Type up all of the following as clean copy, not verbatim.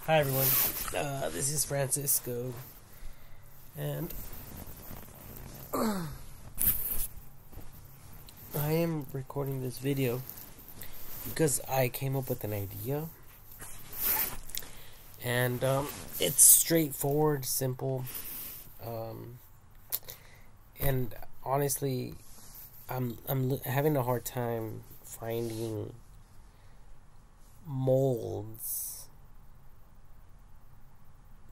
Hi everyone, this is Francisco, and I am recording this video because I came up with an idea, and it's straightforward, simple, and honestly, I'm having a hard time finding molds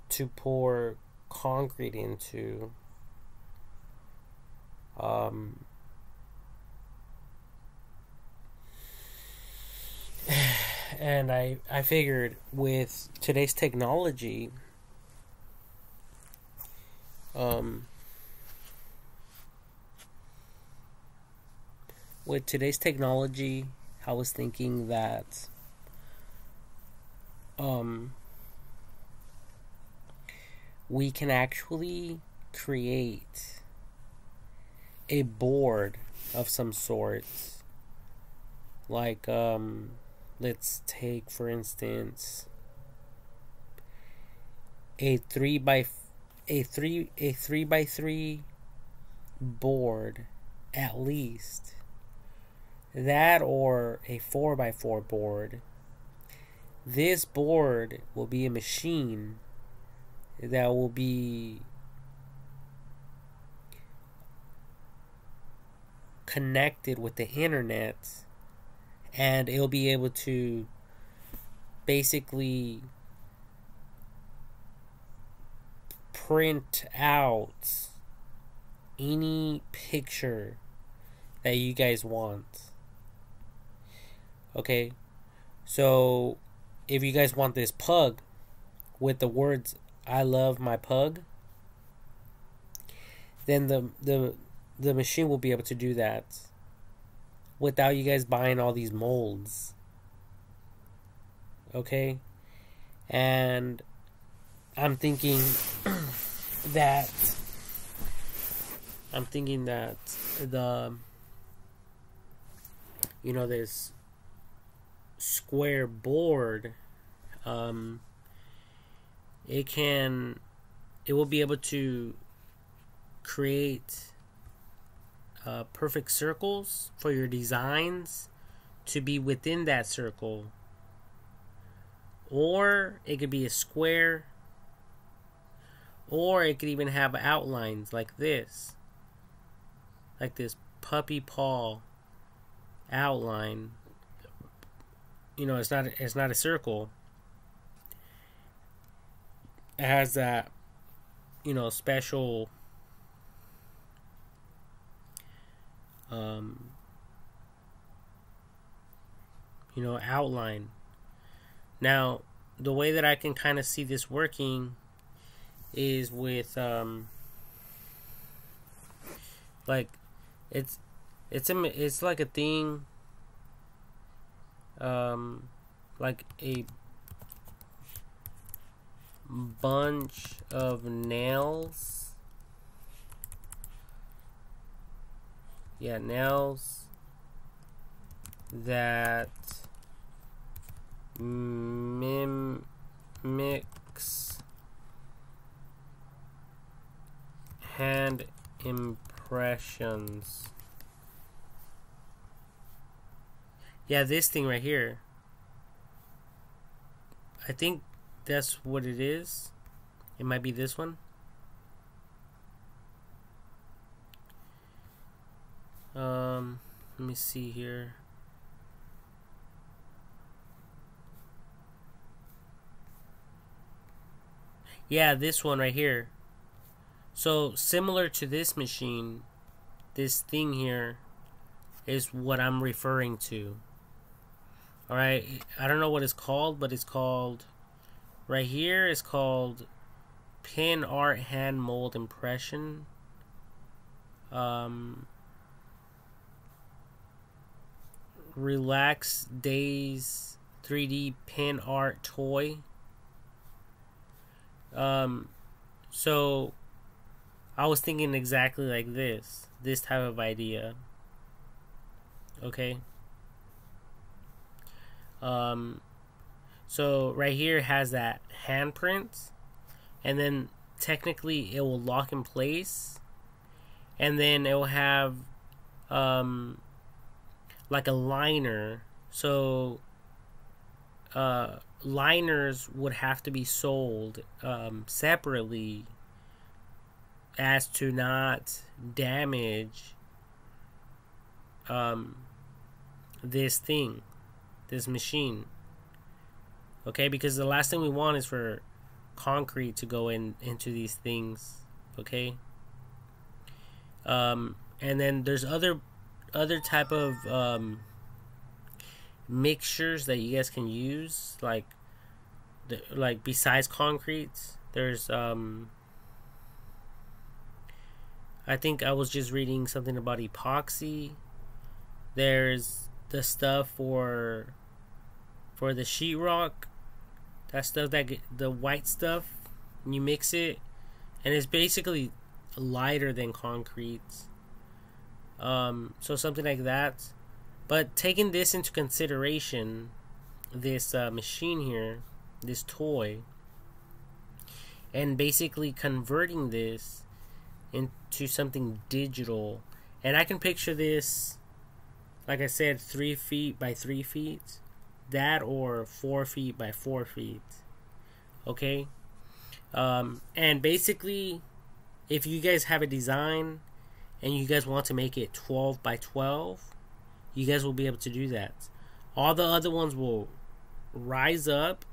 to pour concrete into. And I figured with today's technology, I was thinking that we can actually create a board of some sort. Like, let's take for instance a 3x3 board, at least that, or a 4x4 board. This board will be a machine that will be connected with the internet, and it'll be able to basically print out any picture that you guys want. Okay, so if you guys want this pug with the words "I love my pug," then the machine will be able to do that without you guys buying all these molds. Okay? And I'm thinking that the this square board, it will be able to create perfect circles for your designs to be within that circle, or it could be a square, or it could even have outlines like this puppy paw outline. It's not a circle. It has that special outline. Now, the way that I can kind of see this working is with like it's like a thing, like a bunch of nails. Yeah, nails that mimics hand impressions. Yeah, this thing right here. I think that's what it is. It might be this one. Let me see here. Yeah, this one right here. So similar to this machine, this thing here is what I'm referring to. Alright, I don't know what it's called, but it's called, right here, it's called Pin Art Hand Mold Impression. Relax Days 3D Pin Art Toy. So I was thinking exactly like this type of idea. Okay. So right here has that handprint, and then technically it will lock in place, and then it will have like a liner. So liners would have to be sold separately as to not damage this thing, this machine. Okay, because the last thing we want is for concrete to go into these things. Okay. And then there's other type of mixtures that you guys can use, like besides concrete. There's I think I was just reading something about epoxy. There's the stuff for the sheetrock. That stuff, the white stuff, you mix it, and it's basically lighter than concrete. So something like that. But taking this into consideration, this machine here, this toy, and basically converting this into something digital, and I can picture this, like I said, 3 feet by 3 feet. That or 4 feet by 4 feet. Okay. And basically, if you guys have a design and you guys want to make it 12 by 12, you guys will be able to do that. All the other ones will rise up.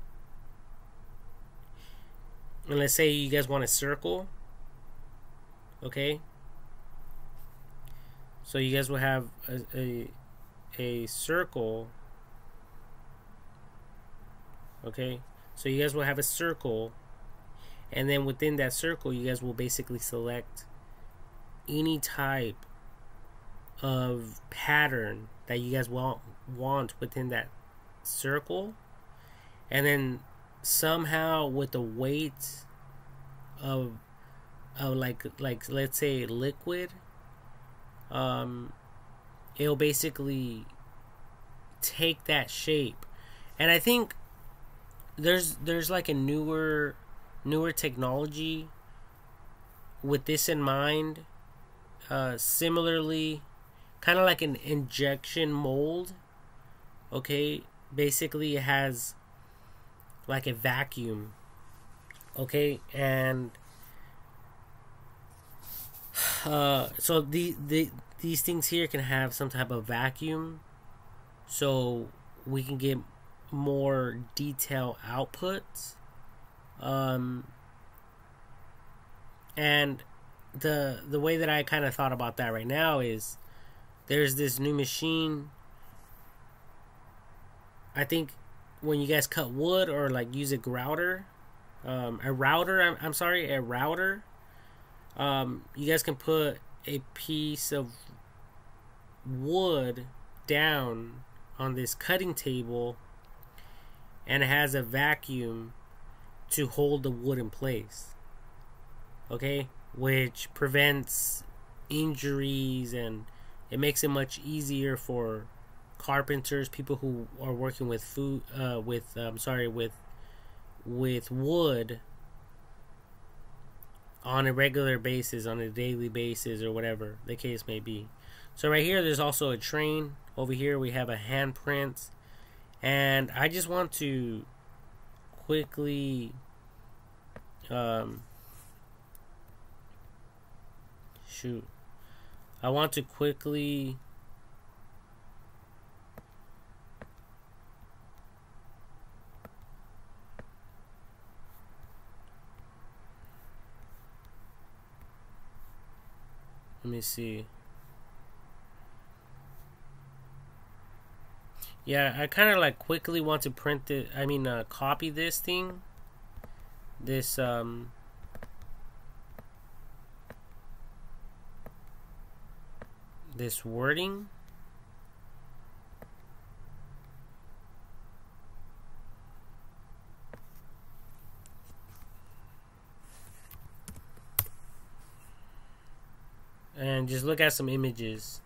And let's say you guys want a circle. Okay. So you guys will have a circle. Okay, so you guys will have a circle, and then within that circle you guys will basically select any type of pattern that you guys want within that circle, and then somehow with the weight of like let's say liquid, it'll basically take that shape. And I think there's like a newer technology with this in mind, similarly, kind of like an injection mold. Okay, basically it has like a vacuum. Okay, and so these things here can have some type of vacuum, so we can get more detail outputs. And the way that I kind of thought about that right now is there's this new machine. I think when you guys cut wood or like use a router, you guys can put a piece of wood down on this cutting table, and it has a vacuum to hold the wood in place. Okay, which prevents injuries, and it makes it much easier for carpenters, people who are working with with wood on a regular basis, on a daily basis, or whatever the case may be. So right here there's also a train. Over here we have a handprint, and I just want to quickly I want to quickly let me see. Yeah, I kind of like quickly want to print it. I mean, copy this thing. This this wording. And just look at some images.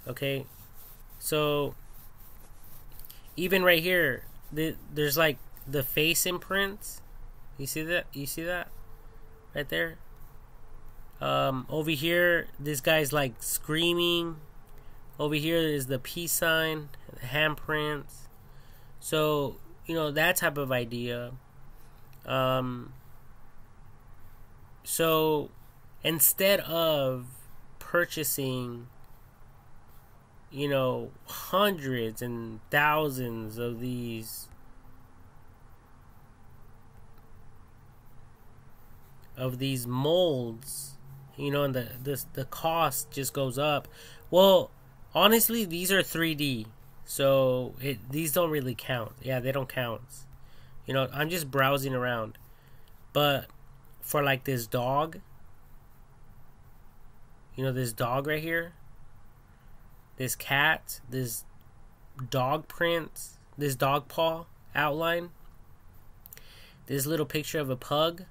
Okay, so even right here, there's like the face imprints. You see that? You see that right there? Over here, this guy's like screaming. Over here is the peace sign, the handprints. So, you know, that type of idea. So instead of purchasing, you know, hundreds and thousands of these molds, you know, and the cost just goes up. Well, honestly, these are 3D, so these don't really count. Yeah, they don't count. You know, I'm just browsing around, but for like this dog, you know, this dog right here, this cat, this dog print, this dog paw outline, this little picture of a pug,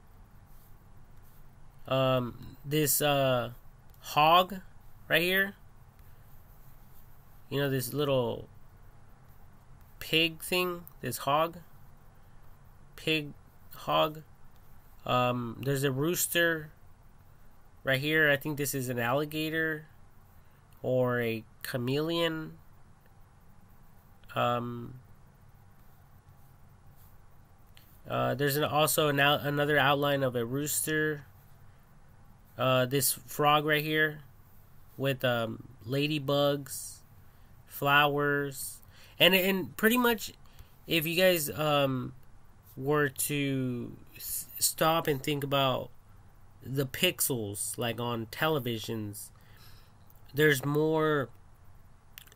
this hog right here, you know, this little pig thing, this hog, hog. There's a rooster right here. I think this is an alligator or a chameleon. There's also another outline of a rooster. This frog right here with ladybugs, flowers, and pretty much, if you guys were to stop and think about the pixels like on televisions, there's more.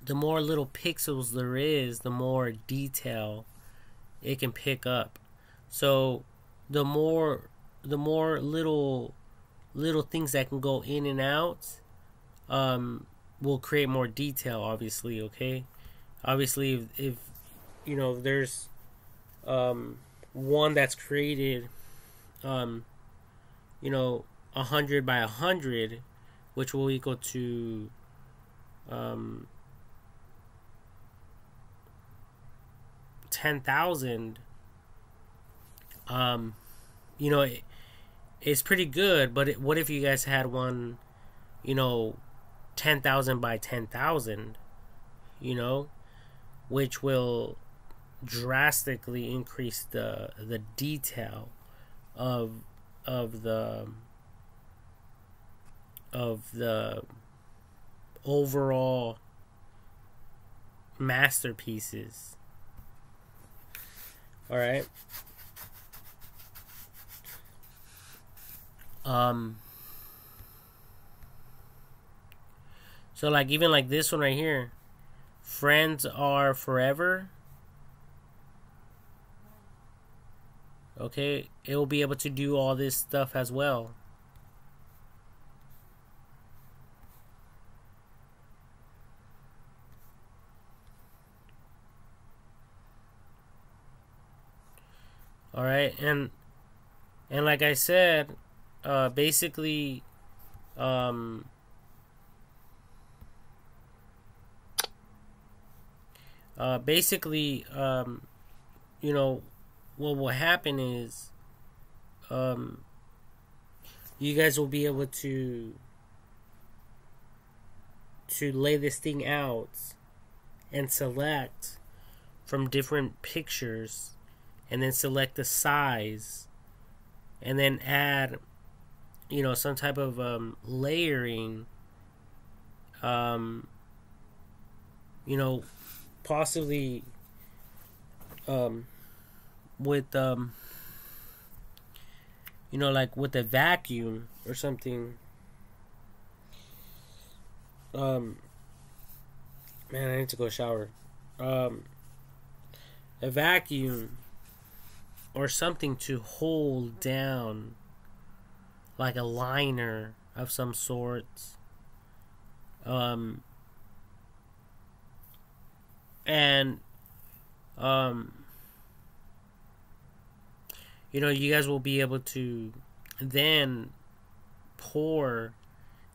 The more little pixels there is, the more detail it can pick up. So the more little things that can go in and out will create more detail, obviously. Okay, obviously if you know, there's one that's created you know, 100 by 100, which will equal to 10,000. You know, it's pretty good, but what if you guys had one, you know, 10,000 by 10,000, you know, which will drastically increase the detail of the overall masterpieces. All right. So like, even like this one right here, friends are forever. Okay, it will be able to do all this stuff as well. All right, and like I said, basically, you know, what will happen is, you guys will be able to lay this thing out and select from different pictures, and then select the size, and then add, you know, some type of layering, you know, possibly with you know, like with a vacuum or something. Man, I need to go shower. A vacuum or something to hold down, like a liner of some sort. And you know, you guys will be able to then pour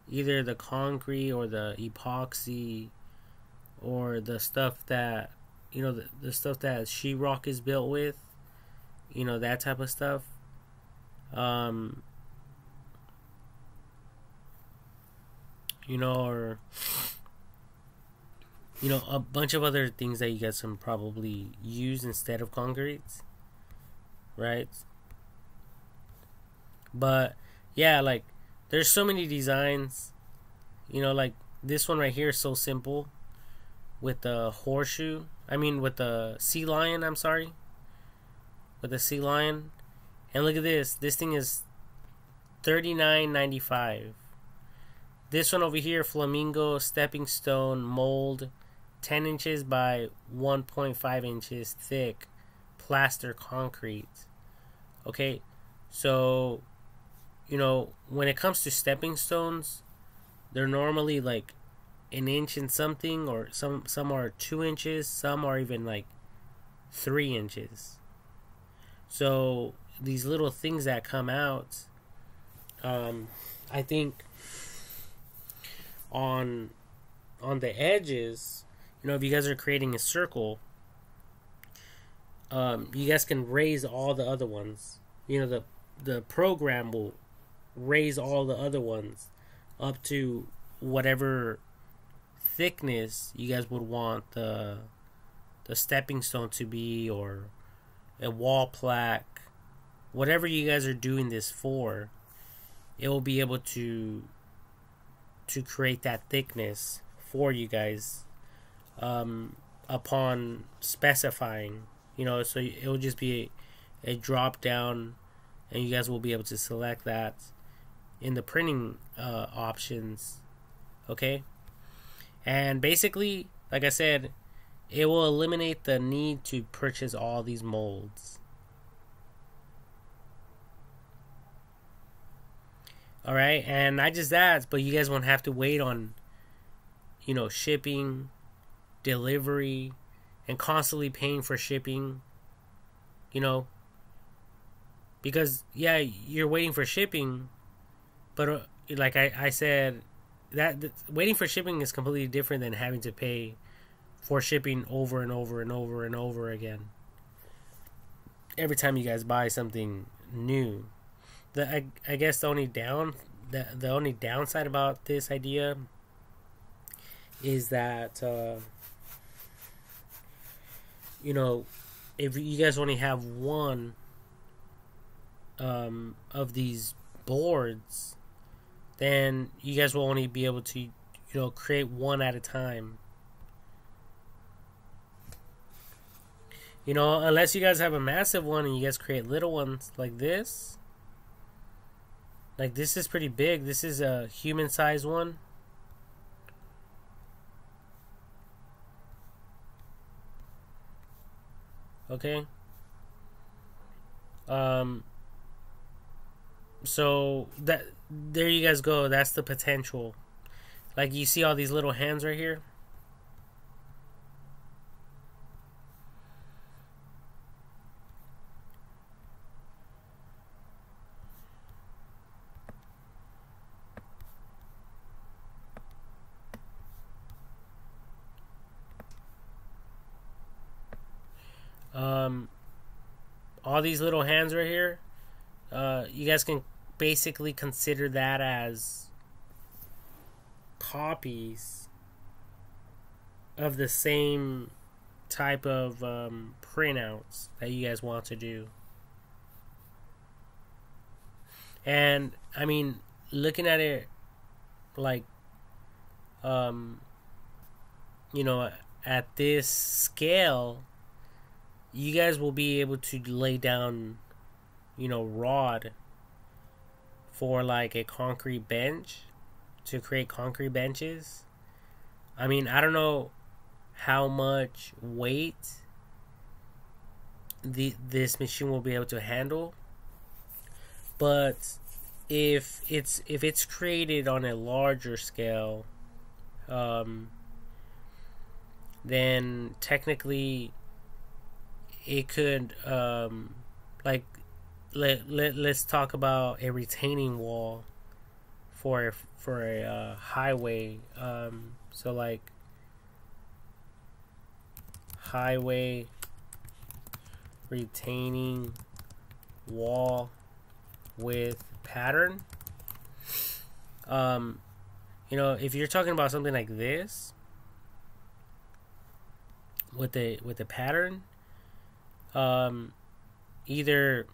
either the concrete or the epoxy or the stuff that, you know, the stuff that sheetrock is built with, you know, that type of stuff. Um, you know, or you know, a bunch of other things that you guys can probably use instead of concrete, right? But yeah, like there's so many designs, you know, like this one right here is so simple with the horseshoe. I mean, with the sea lion. I'm sorry, with the sea lion. And look at this. This thing is $39.95. This one over here, flamingo stepping stone mold, 10 inches by 1.5 inches thick, plaster concrete. Okay, so you know, when it comes to stepping stones, they're normally like an inch and something, or some are 2 inches, some are even like 3 inches. So these little things that come out, I think on the edges, you know, if you guys are creating a circle, you guys can raise all the other ones. You know, the program will raise all the other ones up to whatever thickness you guys would want the stepping stone to be, or a wall plaque, whatever you guys are doing this for. It will be able to create that thickness for you guys, upon specifying, you know. So it will just be a drop down, and you guys will be able to select that in the printing options. Okay, and basically, like I said, it will eliminate the need to purchase all these molds. Alright, and not just that, but you guys won't have to wait on, you know, shipping, delivery, and constantly paying for shipping, you know. Because, yeah, you're waiting for shipping, but like I said, that waiting for shipping is completely different than having to pay for shipping over and over and over and over again every time you guys buy something new. I guess the only downside about this idea is that you know, if you guys only have one of these boards, then you guys will only be able to, you know, create one at a time. You know, unless you guys have a massive one and you guys create little ones like this. Like this is pretty big. This is a human size one. Okay. So that, there you guys go. That's the potential. Like you see all these little hands right here. All these little hands right here, you guys can basically consider that as copies of the same type of printouts that you guys want to do. And I mean, looking at it like, you know, at this scale, you guys will be able to lay down, you know, rod for like a concrete bench, to create concrete benches. I mean, I don't know how much weight this machine will be able to handle, but if it's created on a larger scale, then technically it could, like, let's talk about a retaining wall for a highway. So like highway retaining wall with pattern. You know, if you're talking about something like this with the pattern, either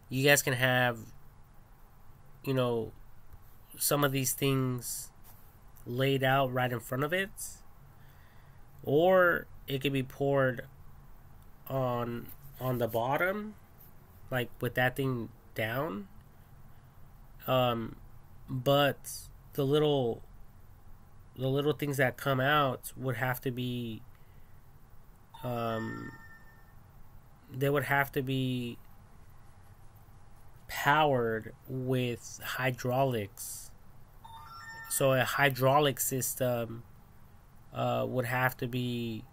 you guys can have, you know, some of these things laid out right in front of it, or it could be poured on the bottom, like with that thing down. But the little things that come out would have to be they would have to be powered with hydraulics. So a hydraulic system would have to be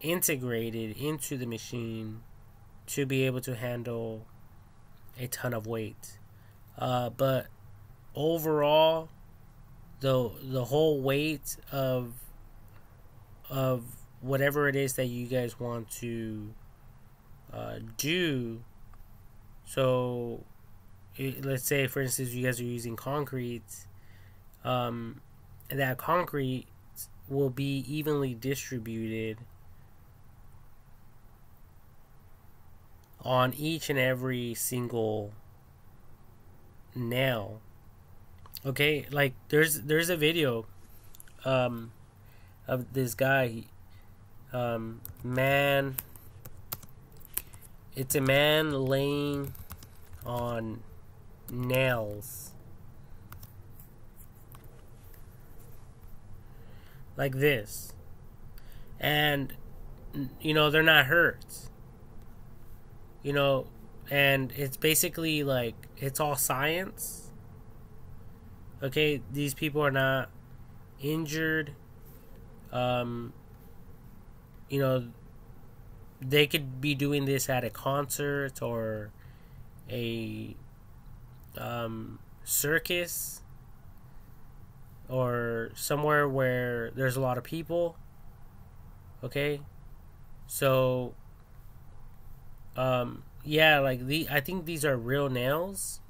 integrated into the machine to be able to handle a ton of weight. But overall, the whole weight of whatever it is that you guys want to do. So let's say, for instance, you guys are using concrete. That concrete will be evenly distributed on each and every single nail. Okay, like there's a video of this guy, man. It's a man laying on nails like this, and you know, they're not hurt, you know, and it's basically like it's all science. Okay, these people are not injured. You know, they could be doing this at a concert or a circus or somewhere where there's a lot of people. Okay, so yeah, like I think these are real nails.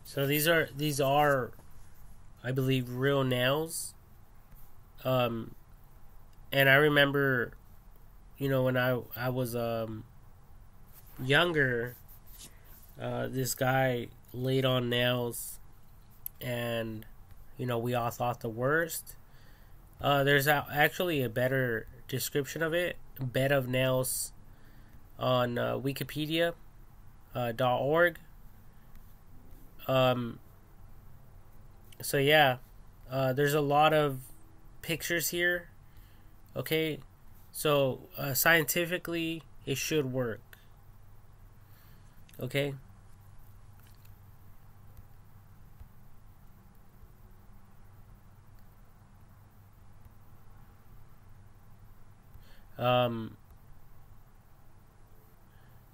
So these are, I believe, real nails. And I remember, you know, when I was younger, this guy laid on nails, and you know, we all thought the worst. There's actually a better description of it, bed of nails, on Wikipedia.org. So yeah, there's a lot of pictures here. Okay, so scientifically, it should work. Okay.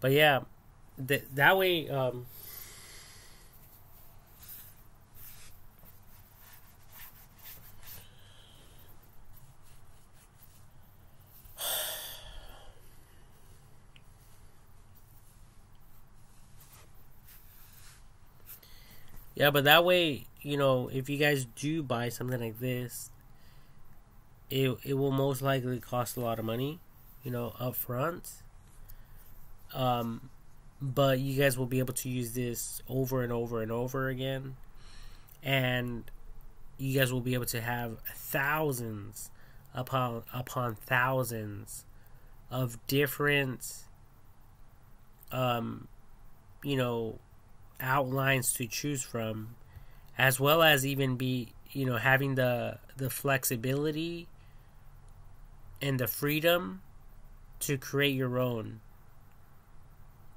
But yeah, that way, yeah, but that way, you know, if you guys do buy something like this, it will most likely cost a lot of money, you know, up front. But you guys will be able to use this over and over and over again, and you guys will be able to have thousands upon thousands of different, you know, outlines to choose from, as well as even be, you know, having the flexibility and the freedom to create your own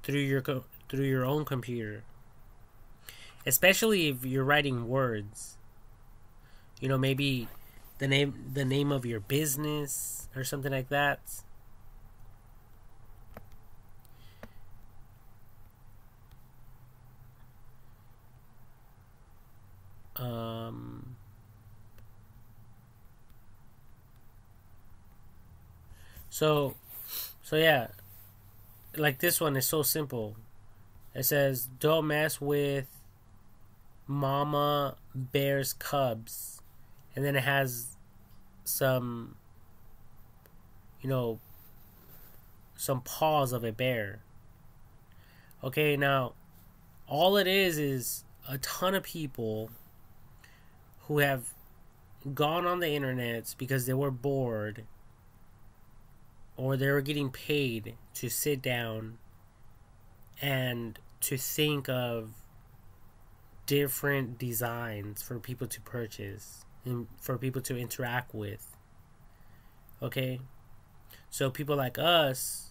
through your own computer. Especially if you're writing words, You know, maybe the name of your business or something like that. Um, so so yeah, like this one is so simple. It says, "Don't mess with Mama Bear's cubs," and then it has some, you know, some paws of a bear. Okay, now all it is a ton of people who have gone on the internet because they were bored or they were getting paid to sit down and to think of different designs for people to purchase and for people to interact with. Okay? So people like us,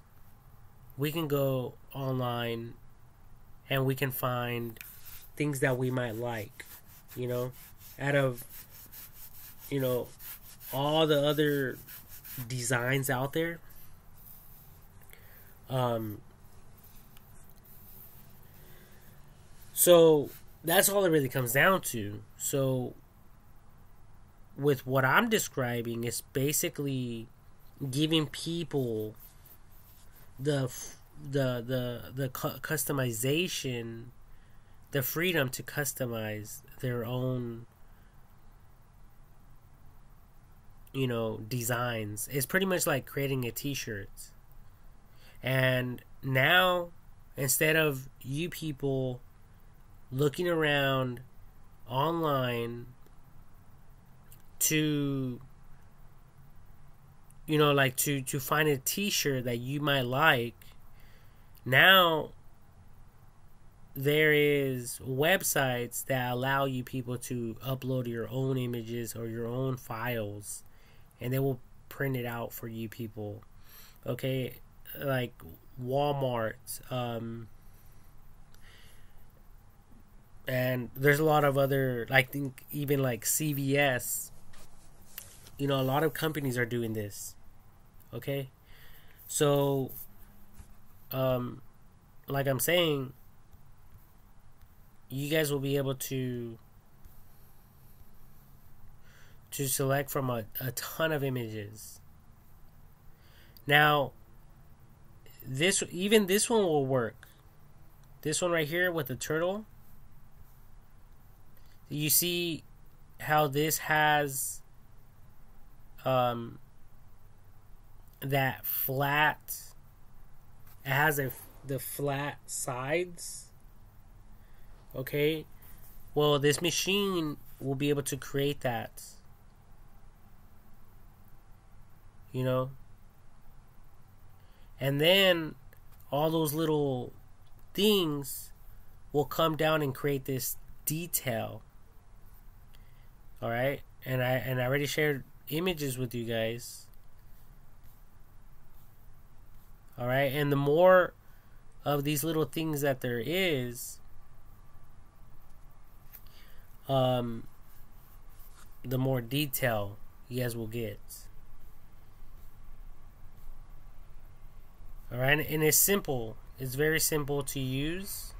we can go online and we can find things that we might like, you know, out of, you know, all the other designs out there. So that's all it really comes down to. So with what I'm describing, it's basically giving people the customization, the freedom to customize their own, you know, designs. It's pretty much like creating a t-shirt. And now, instead of you people looking around online to, you know, like to find a t-shirt that you might like, now there is websites that allow you people to upload your own images or your own files, and they will print it out for you people. Okay, like Walmart, and there's a lot of other, I think even like CVS. You know, a lot of companies are doing this. Okay, so like I'm saying, you guys will be able to select from a ton of images. Now, this one will work. This one right here with the turtle. You see how this has that flat. It has the flat sides. Okay, well, this machine will be able to create that. You know, and then all those little things will come down and create this detail. All right, and I already shared images with you guys. All right, and the more of these little things that there is, the more detail you guys will get. All right, and it's simple. It's very simple to use.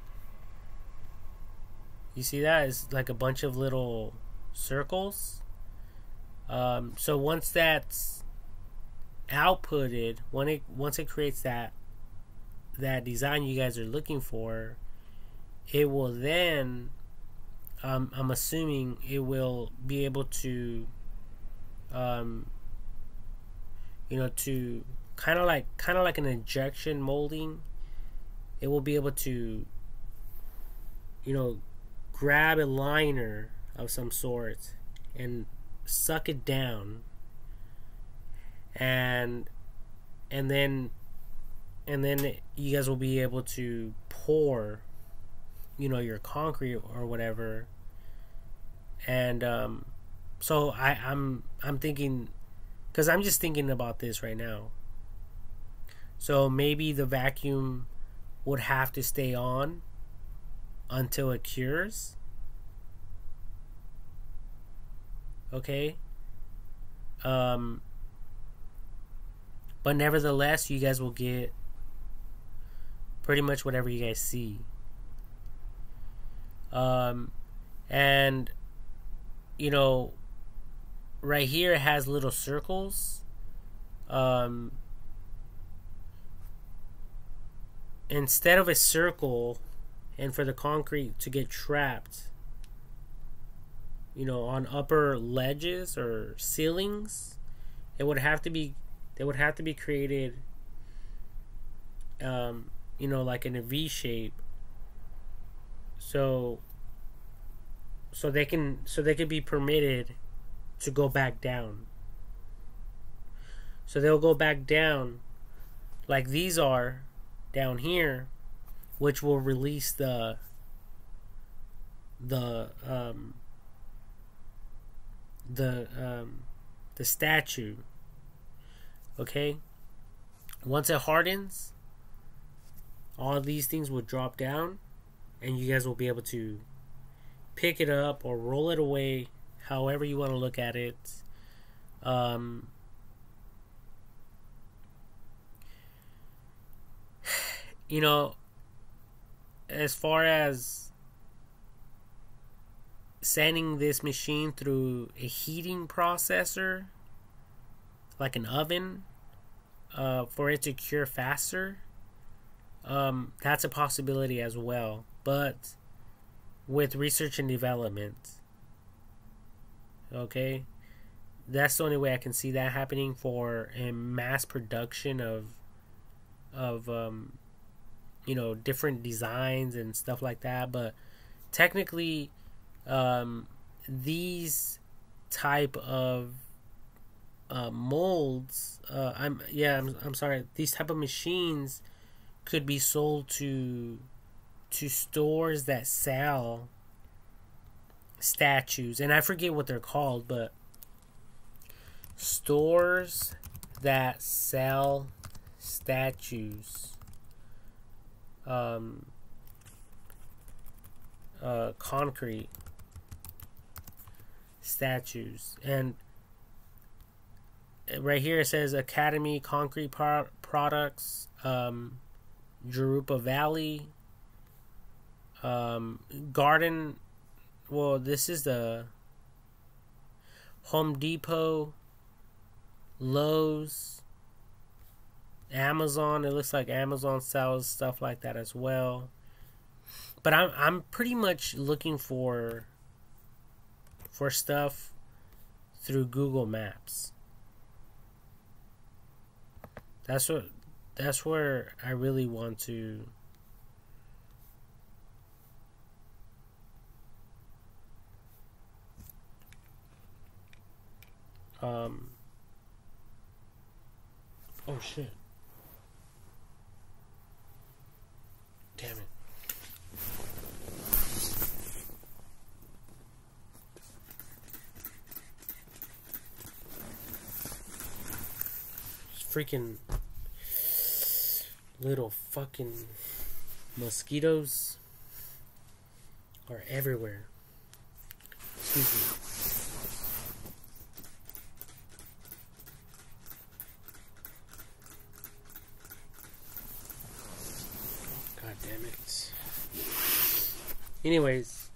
You see that? It's like a bunch of little circles. So once that's outputted, once it creates that design you guys are looking for, it will then, I'm assuming it will be able to, you know, to kind of like an injection molding. It will be able to, you know, grab a liner of some sort and suck it down, and then you guys will be able to pour, you know, your concrete or whatever. And so I'm thinking, because I'm just thinking about this right now. So maybe the vacuum would have to stay on until it cures. Okay. But nevertheless, you guys will get pretty much whatever you guys see. And you know, right here it has little circles. Instead of a circle, and for the concrete to get trapped, you know, on upper ledges or ceilings, it would have to be created, you know, like in a V shape, so they can be permitted to go back down. So they'll go back down like these are down here, which will release the statue. Okay, once it hardens, all of these things will drop down, and you guys will be able to pick it up or roll it away, however you want to look at it. You know, as far as sending this machine through a heating processor, like an oven, for it to cure faster, that's a possibility as well. But with research and development, okay, that's the only way I can see that happening for a mass production of you know, different designs and stuff like that. But technically, these type of molds, I'm sorry, these type of machines could be sold to stores that sell statues, and I forget what they're called, but stores that sell statues, concrete statues. And right here it says Academy Concrete Products, Jurupa Valley, Garden. Well, this is the Home Depot, Lowe's, Amazon. It looks like Amazon sells stuff like that as well. But I'm pretty much looking for stuff through Google Maps. That's where I really want to oh shit. Damn it. Freaking little fucking mosquitoes are everywhere. Excuse me. God damn it. Anyways,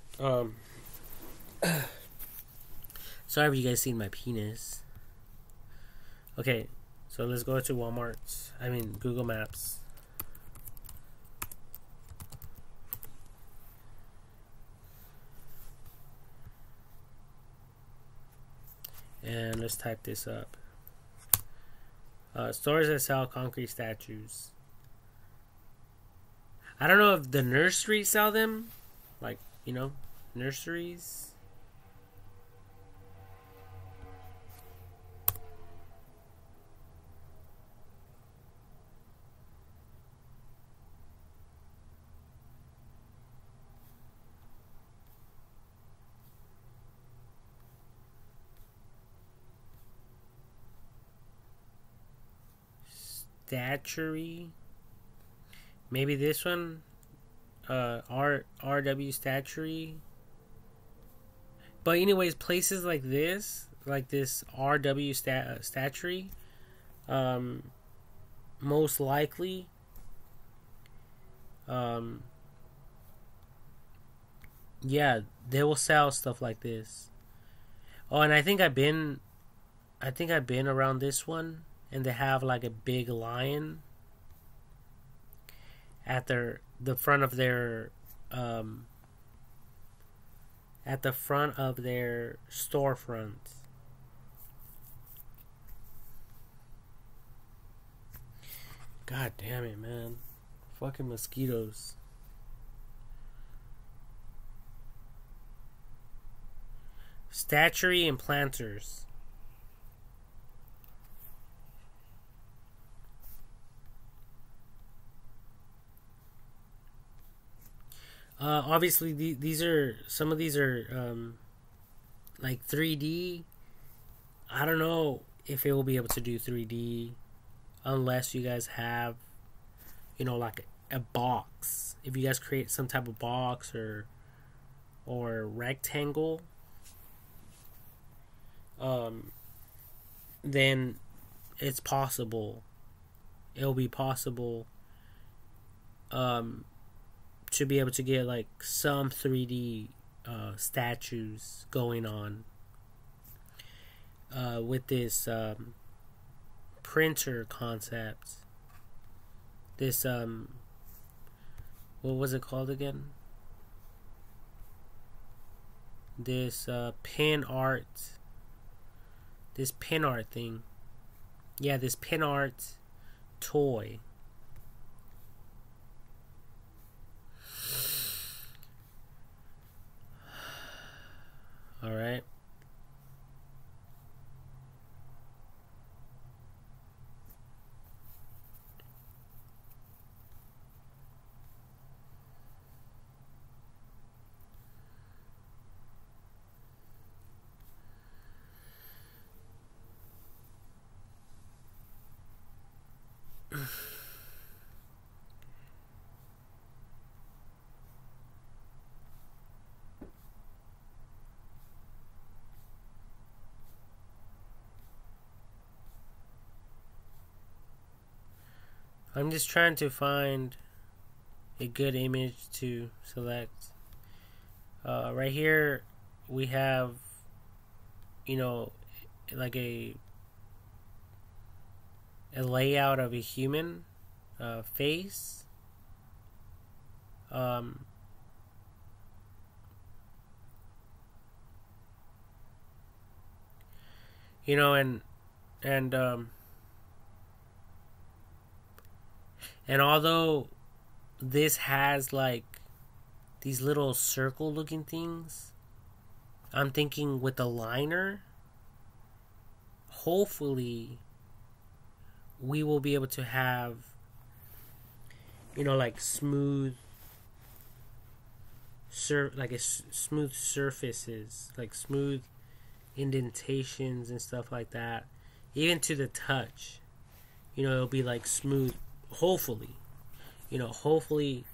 sorry if you guys seen my penis. Okay, so let's go to Google Maps. And let's type this up. Stores that sell concrete statues. I don't know if the nurseries sell them. Like, you know, nurseries. Statuary. Maybe this one. RW Statuary. But anyways, places like this, like this RW statuary, most likely, yeah, they will sell stuff like this. Oh, and I think I've been around this one, and they have like a big lion at the front of their storefront. God damn it, man. Fucking mosquitoes. Statuary and planters. Obviously, these are some of these are like 3D. I don't know if it will be able to do 3D unless you guys have, like a box. If you guys create some type of box or rectangle, then it's possible. It'll be possible to be able to get like some 3D statues going on with this printer concept. This what was it called again? This pin art. This pin art thing. Yeah, this pin art toy. All right. I'm just trying to find a good image to select. Right here we have, like a layout of a human face. And although this has like these little circle looking things, I'm thinking with the liner, hopefully we will be able to have, like smooth smooth surfaces, like smooth indentations and stuff like that, even to the touch. It'll be like smooth. Hopefully, hopefully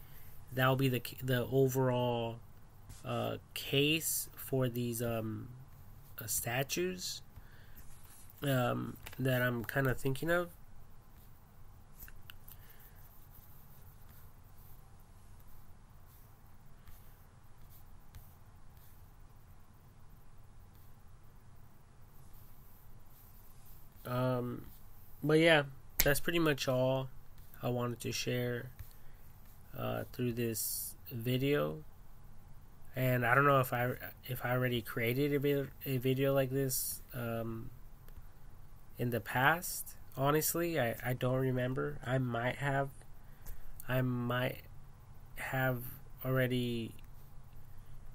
that'll be the overall case for these statues that I'm kind of thinking of. But yeah, that's pretty much all I wanted to share through this video. And I don't know if I already created a video like this in the past. Honestly, I don't remember. I might have already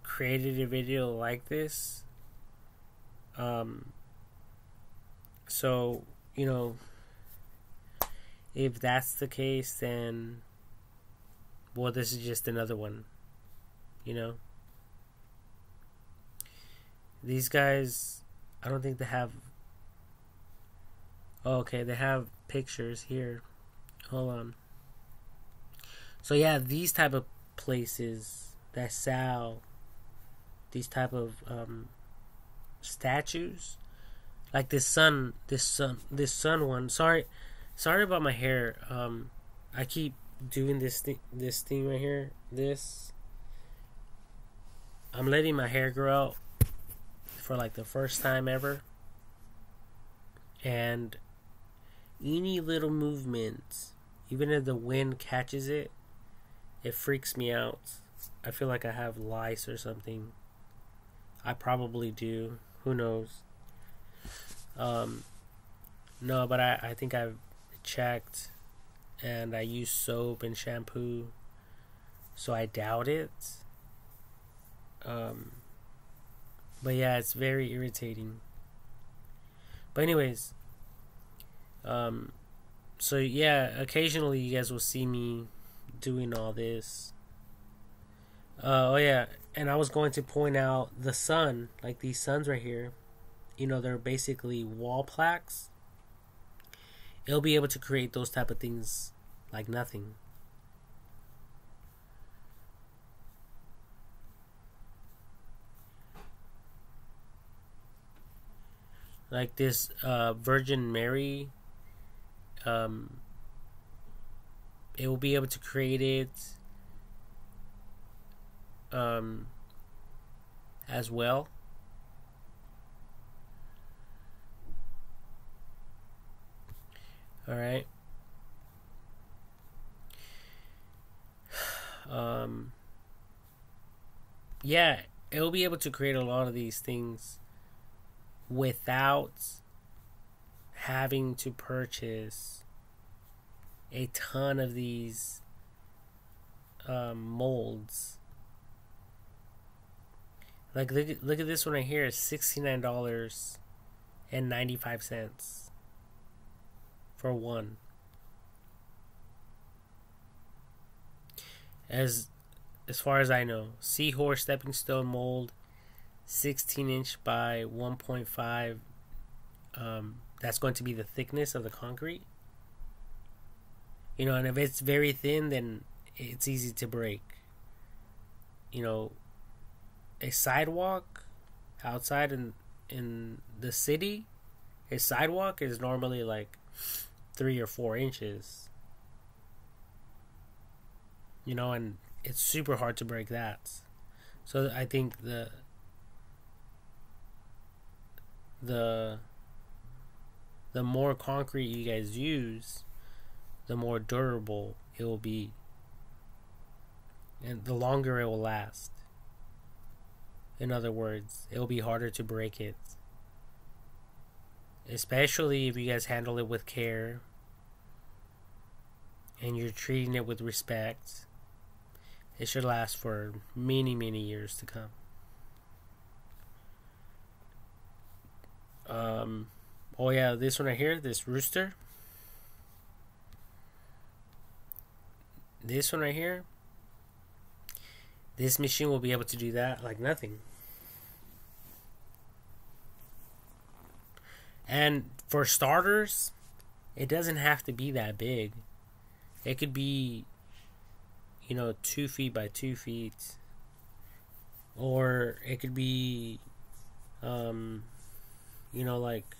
created a video like this. So, if that's the case, then, well, this is just another one, These guys, I don't think they have... Oh, okay, they have pictures here. Hold on. So, yeah, these type of places that sell these type of statues, Like this sun one. Sorry about my hair. I keep doing this thing right here. I'm letting my hair grow out for like the first time ever, and any little movement, even if the wind catches it, it freaks me out. I feel like I have lice or something. I probably do. Who knows? No, but I think I've checked, and I use soap and shampoo, so I doubt it. But yeah, it's very irritating. But anyways, so yeah, occasionally you guys will see me doing all this. Oh yeah, and I was going to point out the sun, like these suns right here. They're basically wall plaques. It'll be able to create those type of things like nothing. Like this Virgin Mary, it will be able to create it as well. All right. Yeah, it'll be able to create a lot of these things without having to purchase a ton of these molds. Like look at this one right here, $69.95 for one. As far as I know, Seahorse Stepping Stone mold, 16-inch by 1.5. That's going to be the thickness of the concrete. And if it's very thin, then it's easy to break. A sidewalk outside in the city, a sidewalk is normally like 3 or 4 inches. And it's super hard to break that. So I think the more concrete you guys use, the more durable it will be, and the longer it will last. In other words, it will be harder to break it, especially if you guys handle it with care and you're treating it with respect. It should last for many, many years to come. Oh yeah, this one right here, this rooster. This one right here. This machine will be able to do that like nothing. And for starters, it doesn't have to be that big. It could be 2 feet by 2 feet, or it could be like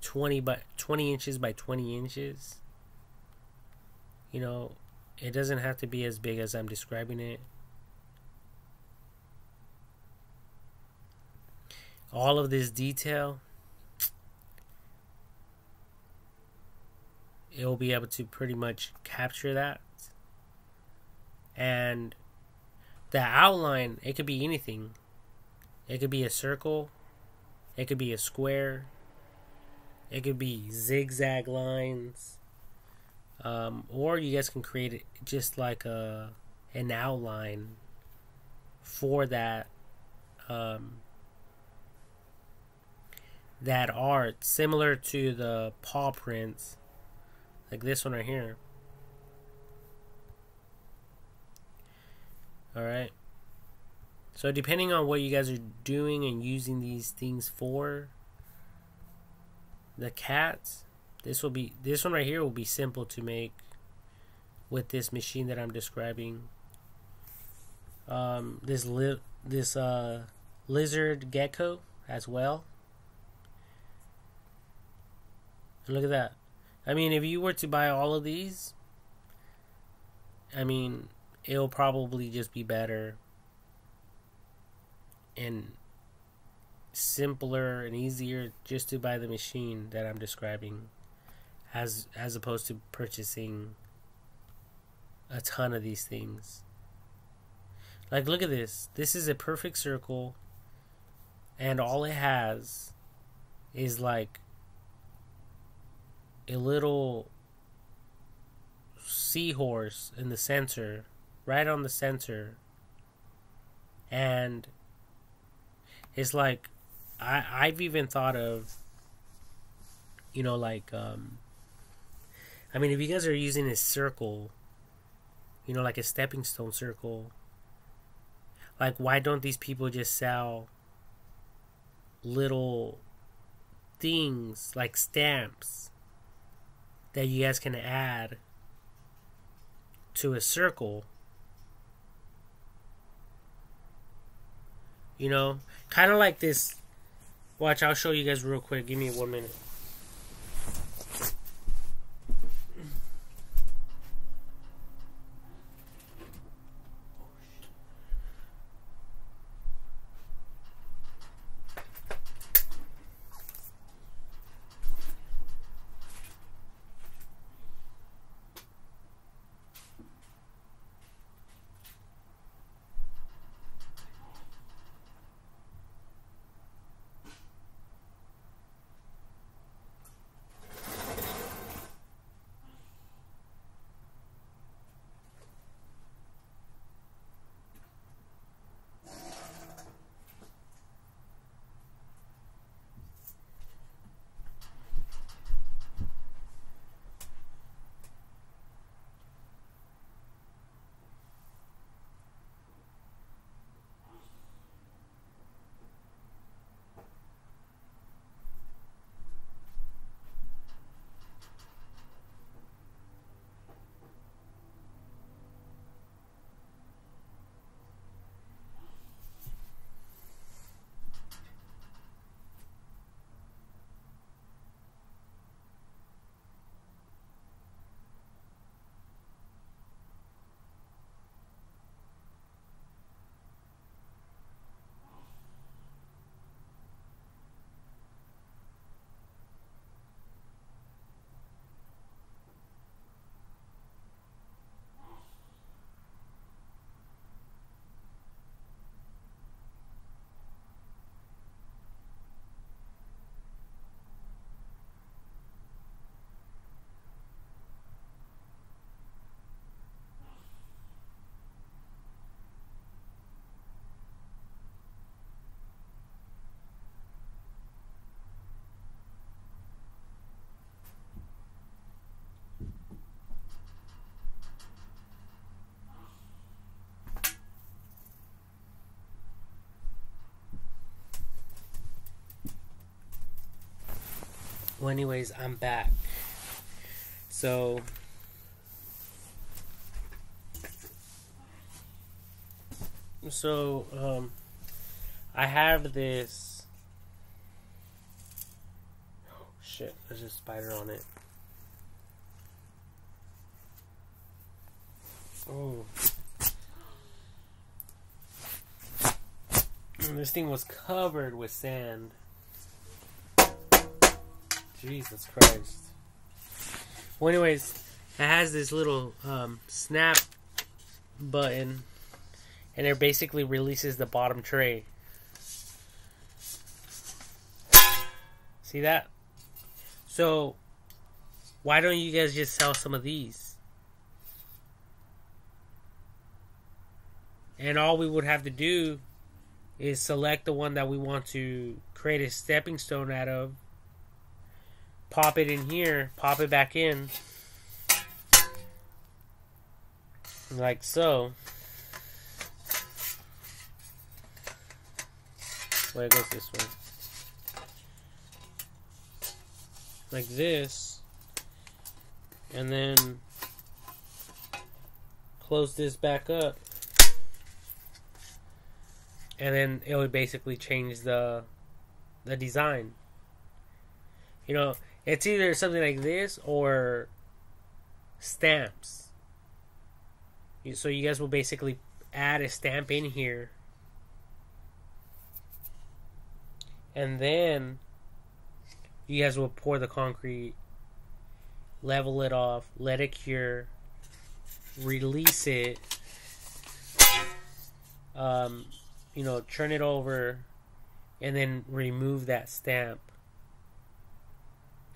20 inches by 20 inches. It doesn't have to be as big as I'm describing it. All of this detail, it will be able to pretty much capture that. And the outline, it could be anything. It could be a circle. It could be a square. It could be zigzag lines. Or you guys can create it just like an outline for that that art, similar to the paw prints, like this one right here. Alright. So depending on what you guys are doing and using these things for, the cats, this one right here will be simple to make with this machine that I'm describing. This lizard gecko as well. And look at that. I mean, if you were to buy all of these, I mean, it'll probably just be better and simpler and easier just to buy the machine that I'm describing, as opposed to purchasing a ton of these things. Like, look at this. This is a perfect circle, and all it has is like a little seahorse in the center, right on the center, and it's like I've even thought of, like I mean, if you guys are using a circle, like a stepping stone circle, like, why don't these people just sell little things like stamps that you guys can add to a circle? Kind of like this. Watch, I'll show you guys real quick. Give me 1 minute. Well, anyways, I'm back. So I have this. Oh shit! There's a spider on it. Oh, this thing was covered with sand. Jesus Christ. Well, anyways, it has this little snap button, and it basically releases the bottom tray. See that? So, why don't you guys just sell some of these? And all we would have to do is select the one that we want to create a stepping stone out of. Pop it in here, pop it back in, like so. Well, it goes this way. Like this. And then close this back up. And then it would basically change the design. It's either something like this or stamps. So you guys will basically add a stamp in here, and then you guys will pour the concrete, level it off, let it cure, release it, turn it over, and then remove that stamp,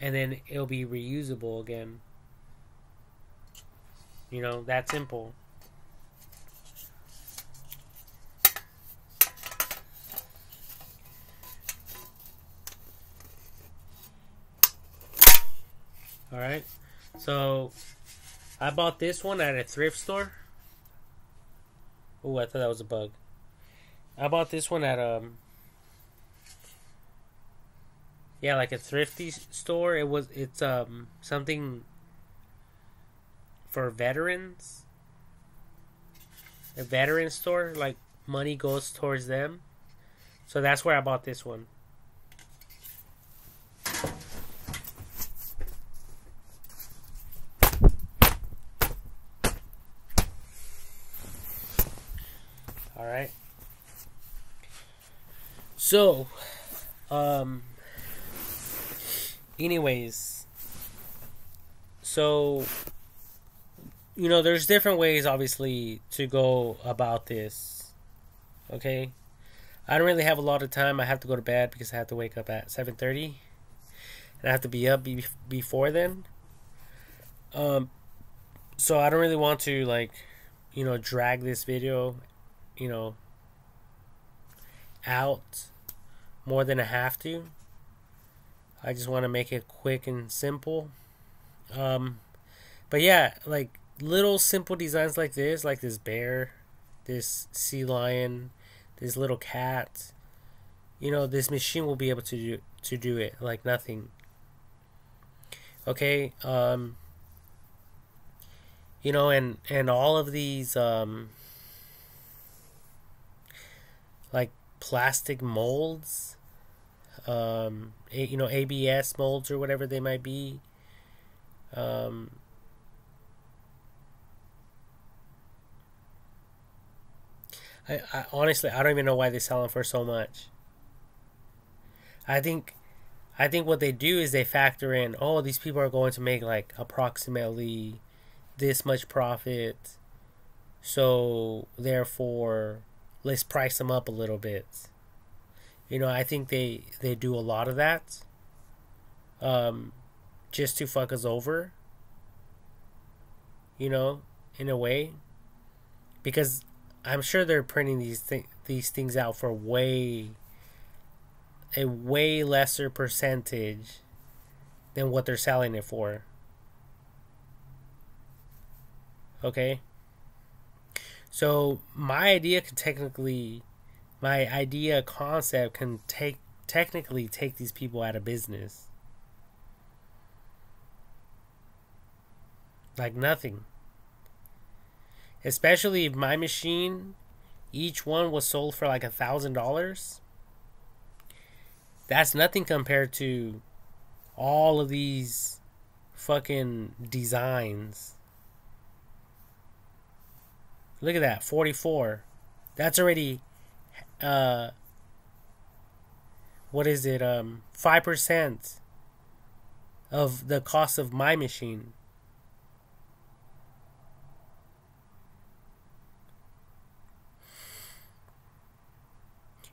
and then it'll be reusable again. That simple. Alright, so I bought this one at a thrift store. Oh, I thought that was a bug. I bought this one at like a thrifty store. It's something for veterans. A veteran store, like money goes towards them. So that's where I bought this one. Alright. So, anyways, so, there's different ways, obviously, to go about this. Okay? I don't really have a lot of time. I have to go to bed because I have to wake up at 7:30. And I have to be up before then. So I don't really want to, drag this video, out more than I have to. I just want to make it quick and simple. But yeah, like little simple designs like this bear, this sea lion, this little cat. This machine will be able to do it like nothing. Okay, and all of these like plastic molds, ABS molds or whatever they might be. I honestly, I don't even know why they sell them for so much. I think what they do is they factor in, oh, these people are going to make like approximately this much profit, so therefore let's price them up a little bit. I think they do a lot of that, just to fuck us over, in a way, because I'm sure they're printing these things out for a way lesser percentage than what they're selling it for. Okay? So my idea concept can technically take these people out of business. Like nothing. Especially if my machine, each one was sold for like $1,000. That's nothing compared to all of these fucking designs. Look at that, 44. That's already, what is it, 5% of the cost of my machine.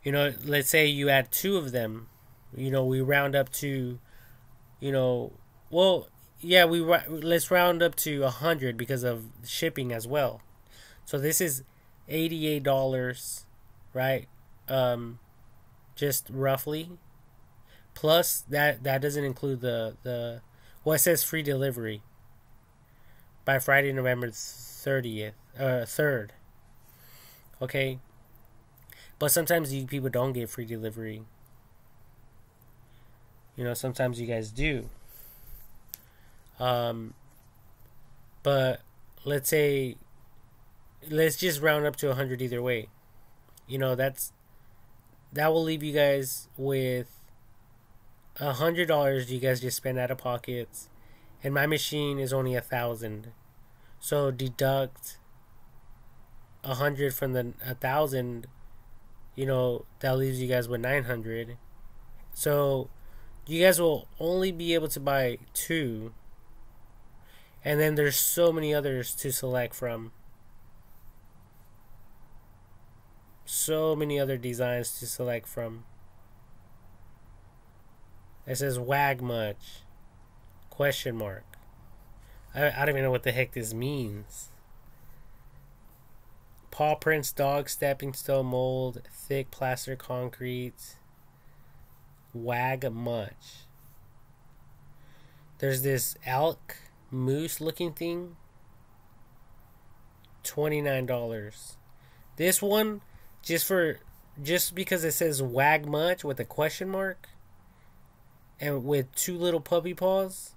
Let's say you add 2 of them. We round up to, let's round up to 100 because of shipping as well. So this is $88, right? Just roughly. Plus that doesn't include the it says free delivery by Friday, November 30th, 3rd. Okay. But sometimes you people don't get free delivery. Sometimes you guys do. But let's just round up to 100 either way. That will leave you guys with $100 you guys just spend out of pockets, and my machine is only 1,000. So deduct 100 from the 1,000, that leaves you guys with 900. So you guys will only be able to buy two, and then there's so many others to select from. So many other designs to select from. It says wag much? Question mark. I don't even know what the heck this means. Paw prints, dog, stepping stone mold, thick plaster concrete. Wag much? There's this elk moose looking thing. $29. This one, just because it says wag much with a question mark and with two little puppy paws,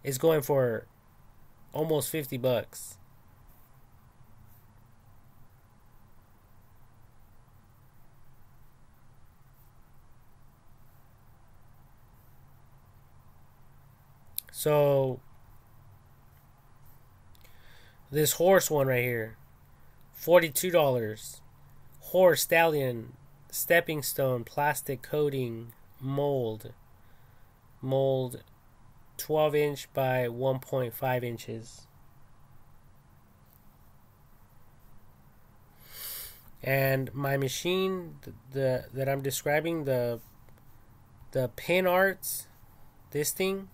is going for almost $50. So this horse one right here, $42. Horse, stallion, stepping stone, plastic coating, mold 12-inch by 1.5 inches. And my machine, that I'm describing, the pin arts, this thing,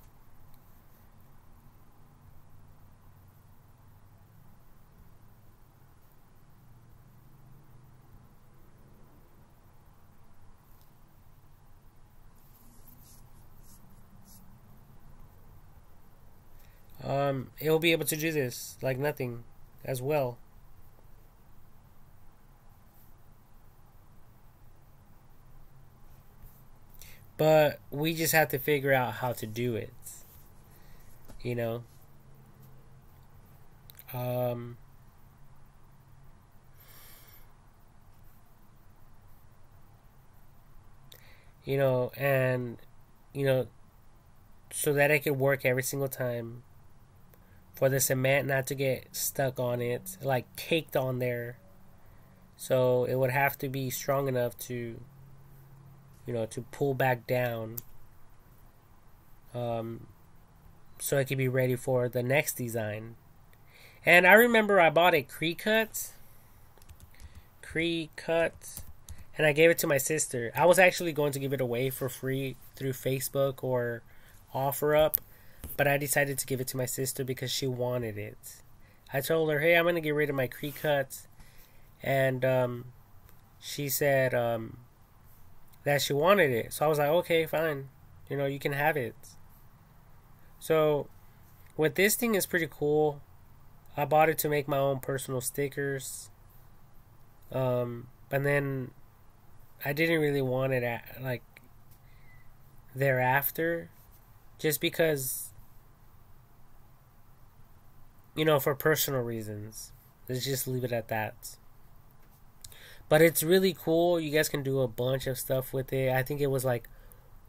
it'll be able to do this like nothing as well. But we just have to figure out how to do it. You know? And so that it could work every single time. For the cement not to get stuck on it, like caked on there. So it would have to be strong enough to pull back down, so it could be ready for the next design. And I remember I bought a Cricut, and I gave it to my sister. I was actually going to give it away for free through Facebook or OfferUp, but I decided to give it to my sister because she wanted it. I told her, hey, I'm going to get rid of my Cricut, and she said that she wanted it. So I was like, okay, fine. You can have it. So with this thing is pretty cool. I bought it to make my own personal stickers. And then I didn't really want it thereafter, just because, for personal reasons. Let's just leave it at that. But it's really cool. You guys can do a bunch of stuff with it. I think it was like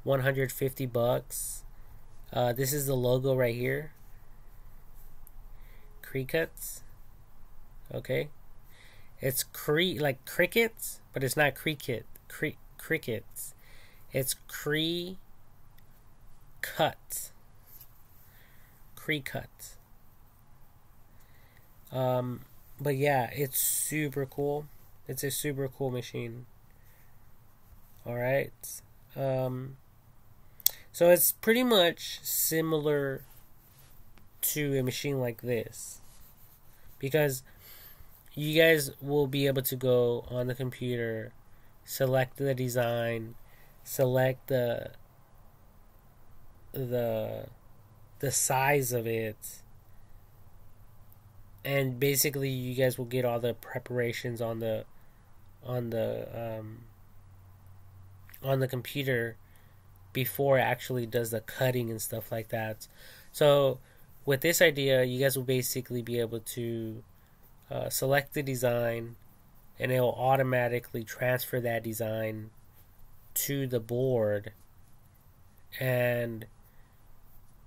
$150. This is the logo right here. Cricuts. Okay. It's like crickets, but it's not crickets. It's Cricut. But yeah, it's super cool. It's a super cool machine. Alright. So it's pretty much similar to a machine like this, because you guys will be able to go on the computer, select the design, select the size of it, and basically you guys will get all the preparations on the computer before it actually does the cutting and stuff like that. So with this idea, you guys will basically be able to select the design, and it will automatically transfer that design to the board, and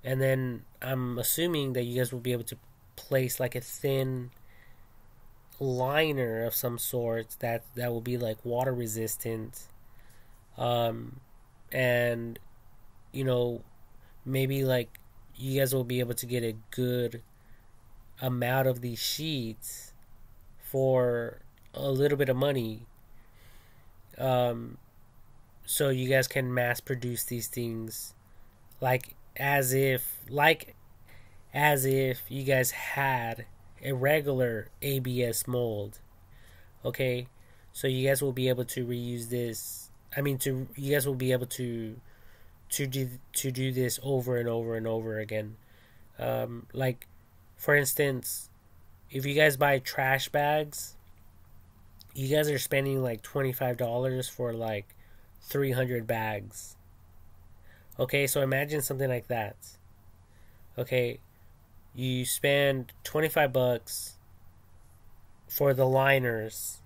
then I'm assuming that you guys will be able to place like a thin liner of some sort that will be like water resistant, and you know, maybe like you guys will be able to get a good amount of these sheets for a little bit of money, um, so you guys can mass produce these things like as if you guys had a regular ABS mold. Okay, so you guys will be able to reuse this. I mean, to you guys will be able to do this over and over and over again. Like, for instance, if you guys buy trash bags, you guys are spending like $25 for like 300 bags. Okay, so imagine something like that. Okay, you spend $25 for the liners,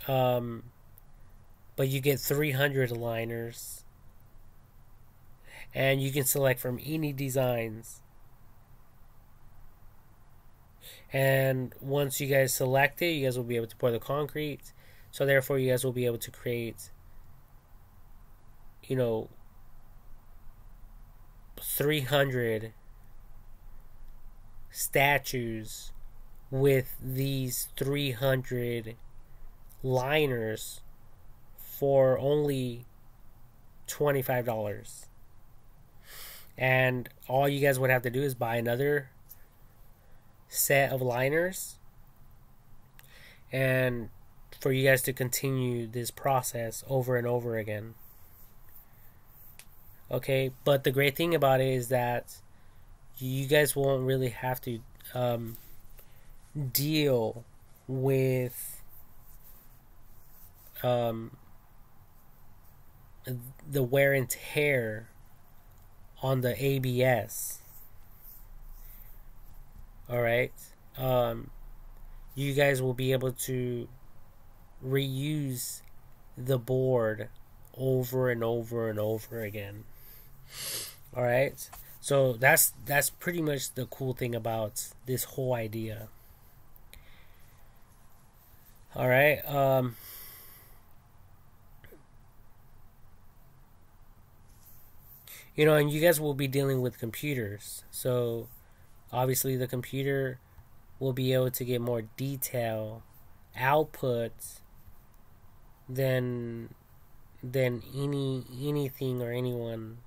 um, but you get 300 liners, and you can select from any designs. And once you guys select it, you guys will be able to pour the concrete. So therefore, you guys will be able to create, you know, 300 statues with these 300 liners for only $25. And all you guys would have to do is buy another set of liners, and for you guys to continue this process over and over again. Okay, but the great thing about it is that you guys won't really have to deal with the wear and tear on the ABS. All right, you guys will be able to reuse the board over and over and over again. All right, so that's pretty much the cool thing about this whole idea. All right, you know, and you guys will be dealing with computers, so obviously the computer will be able to get more detail output than anything or anyone,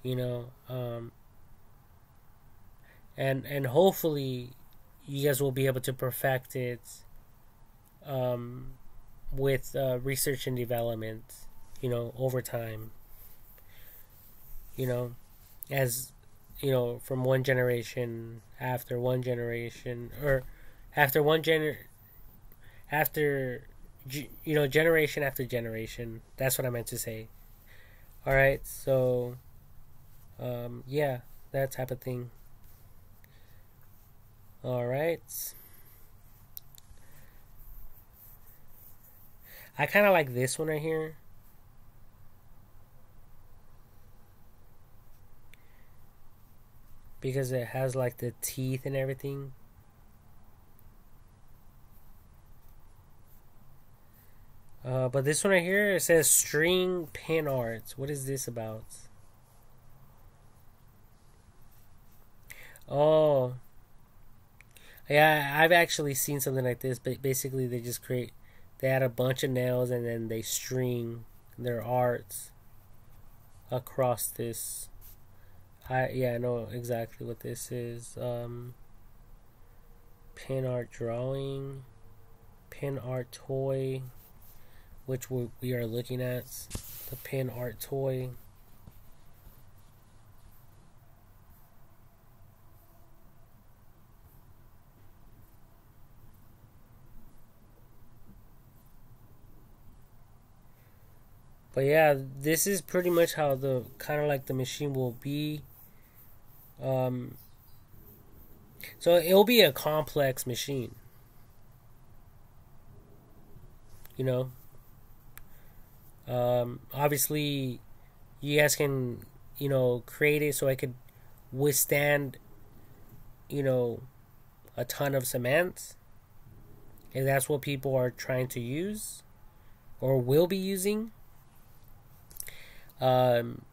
you know, and hopefully you guys will be able to perfect it with research and development, you know, over time, you know, as you know, from one generation after one generation, or after after you know, generation after generation. That's what I meant to say. All right, so yeah, that type of thing. All right, I kind of like this one right here. Because it has like the teeth and everything. But this one right here, it says string pin art. What is this about? Oh, yeah, I've actually seen something like this. But basically, they add a bunch of nails and then they string their arts across this. I know exactly what this is. Pin art drawing, pin art toy, which we are looking at, the pin art toy. But yeah, this is pretty much how the kind of like the machine will be. So it'll be a complex machine, you know. Obviously, you guys can, create it so I could withstand, you know, a ton of cement. If that's what people are trying to use or will be using, um,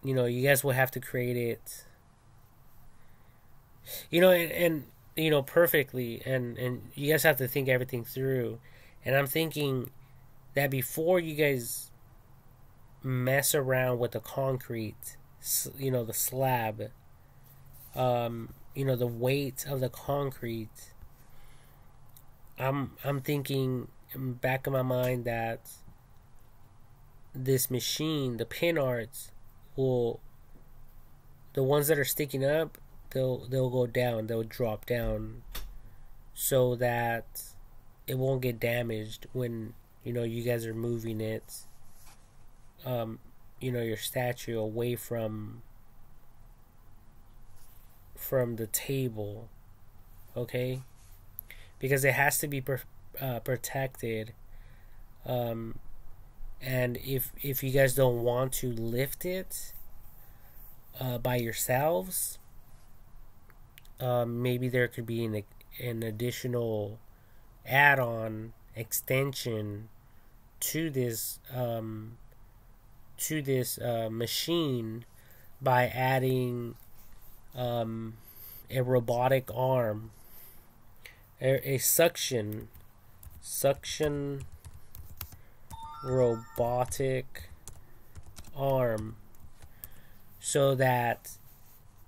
you guys will have to create it, perfectly, and you guys have to think everything through. And I'm thinking that before you guys mess around with the concrete, the slab, the weight of the concrete, I'm thinking in the back of my mind that this machine, the pin arts, will, the ones that are sticking up, they'll go down, they'll drop down, so that it won't get damaged when you guys are moving it, your statue away from the table, okay? Because it has to be protected. And if you guys don't want to lift it by yourselves, maybe there could be an additional add-on extension to this machine by adding a robotic arm, a suction robotic arm, so that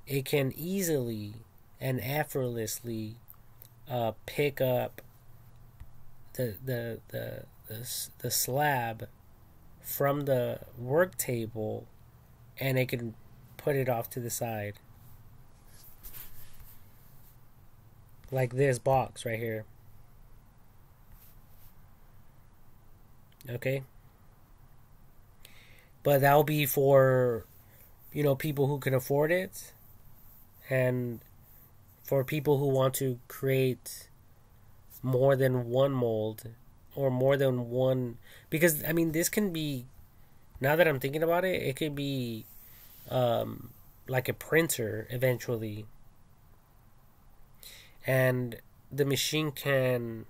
it can easily and effortlessly pick up the slab from the work table, and it can put it off to the side, like this box right here. Okay, but that'll be for people who can afford it, and for people who want to create more than one mold, or more than one, because this can be, now that I'm thinking about it, it could be like a printer eventually, and the machine can,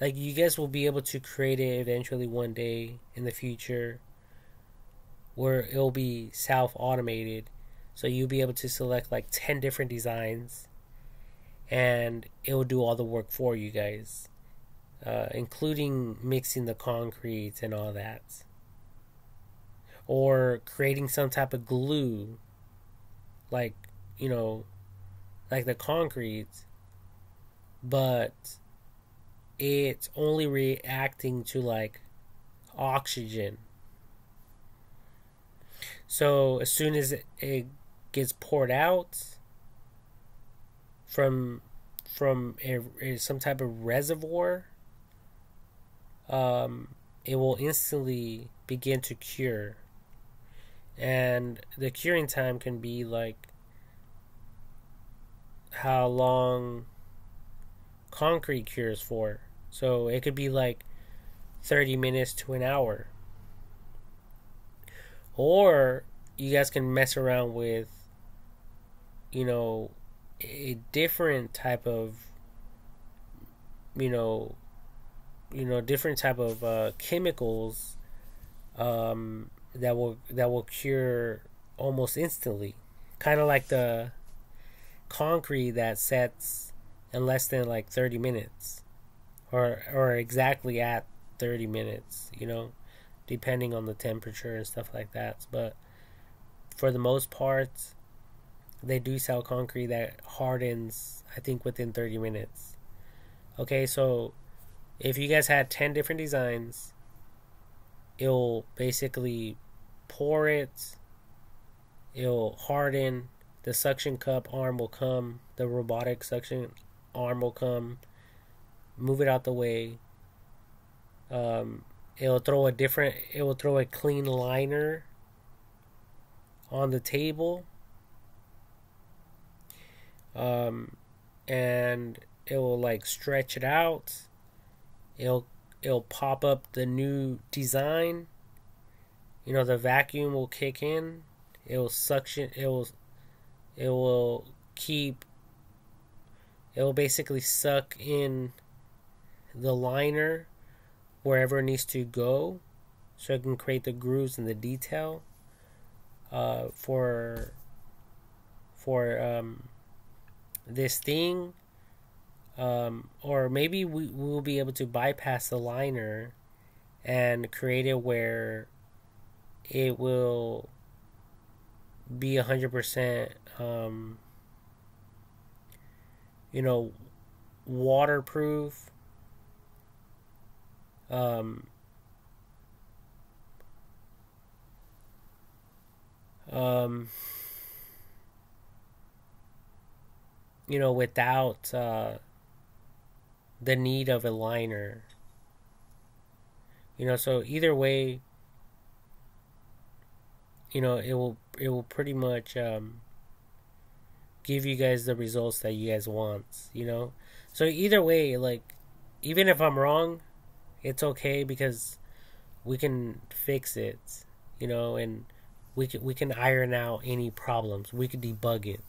like, you guys will be able to create it eventually one day in the future, where it'll be self-automated, so you'll be able to select like 10 different designs, and it will do all the work for you guys, including mixing the concrete and all that, or creating some type of glue, like like the concrete, but it's only reacting to like oxygen. So as soon as it gets poured out from some type of reservoir, it will instantly begin to cure, and the curing time can be like how long concrete cures for. So it could be like 30 minutes to an hour. Or you guys can mess around with, a different type of, different type of chemicals, that will cure almost instantly, kind of like the concrete that sets in less than like 30 minutes, or exactly at 30 minutes, depending on the temperature and stuff like that. But for the most part, they do sell concrete that hardens, I think, within 30 minutes. Okay, so if you guys had 10 different designs, it'll basically pour it, it'll harden, the suction cup arm will come, the robotic suction arm will come, move it out the way. It will throw a clean liner on the table, and it will like stretch it out. It'll pop up the new design. the vacuum will kick in. It will suction. It will keep. It will basically suck in the liner wherever it needs to go, so it can create the grooves and the detail for this thing. Or maybe we will be able to bypass the liner and create it where it will be 100% waterproof, um, um, without the need of a liner. So either way, it will pretty much give you guys the results that you guys want. So either way, like, even if I'm wrong, it's okay, because we can fix it, and we can iron out any problems. We can debug it.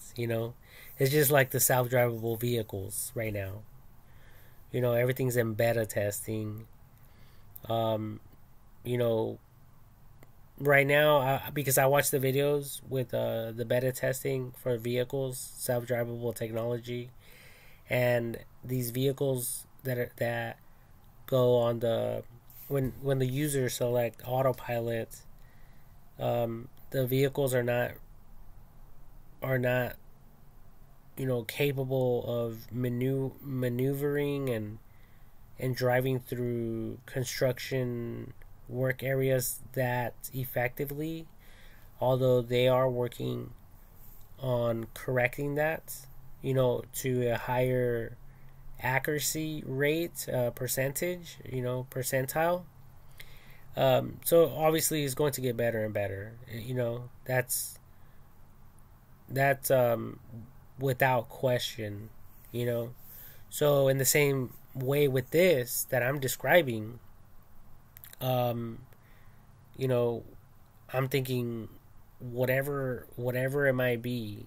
It's just like the self-drivable vehicles right now. Everything's in beta testing. You know, right now, because I watch the videos with the beta testing for vehicles, self-drivable technology, and these vehicles that go on the when the users select autopilot, the vehicles are not capable of maneuvering and driving through construction work areas that effectively, although they are working on correcting that, to a higher accuracy rate, percentile. So obviously it's going to get better and better. That's without question. So in the same way with this that I'm describing, I'm thinking whatever it might be,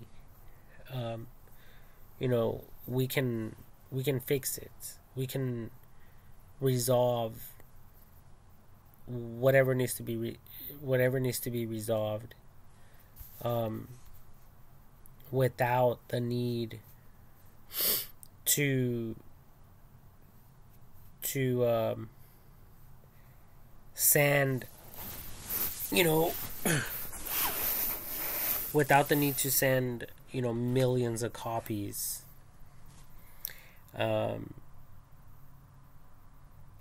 we can fix it. We can resolve whatever needs to be resolved, without the need to send, without the need to send, millions of copies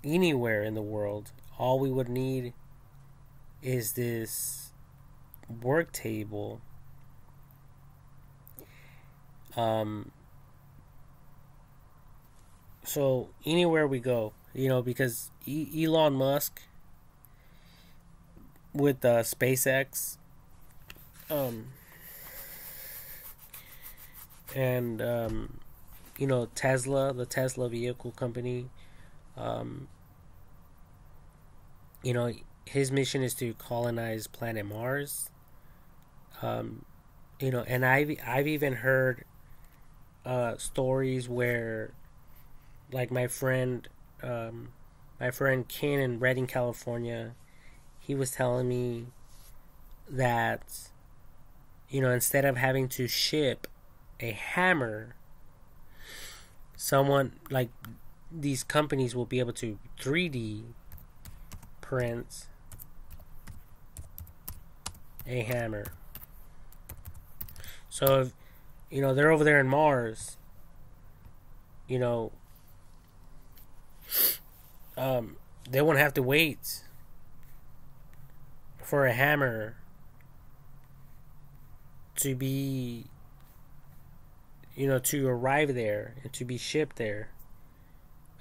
anywhere in the world. All we would need is this work table, so anywhere we go, because Elon Musk with SpaceX, and Tesla, the Tesla vehicle company, his mission is to colonize planet Mars. And I've even heard stories where, like, my friend Ken in Redding, California, he was telling me that, instead of having to ship a hammer, someone, like, these companies will be able to 3D print a hammer. So if, they're over there in Mars, they won't have to wait for a hammer to be, to arrive there and to be shipped there.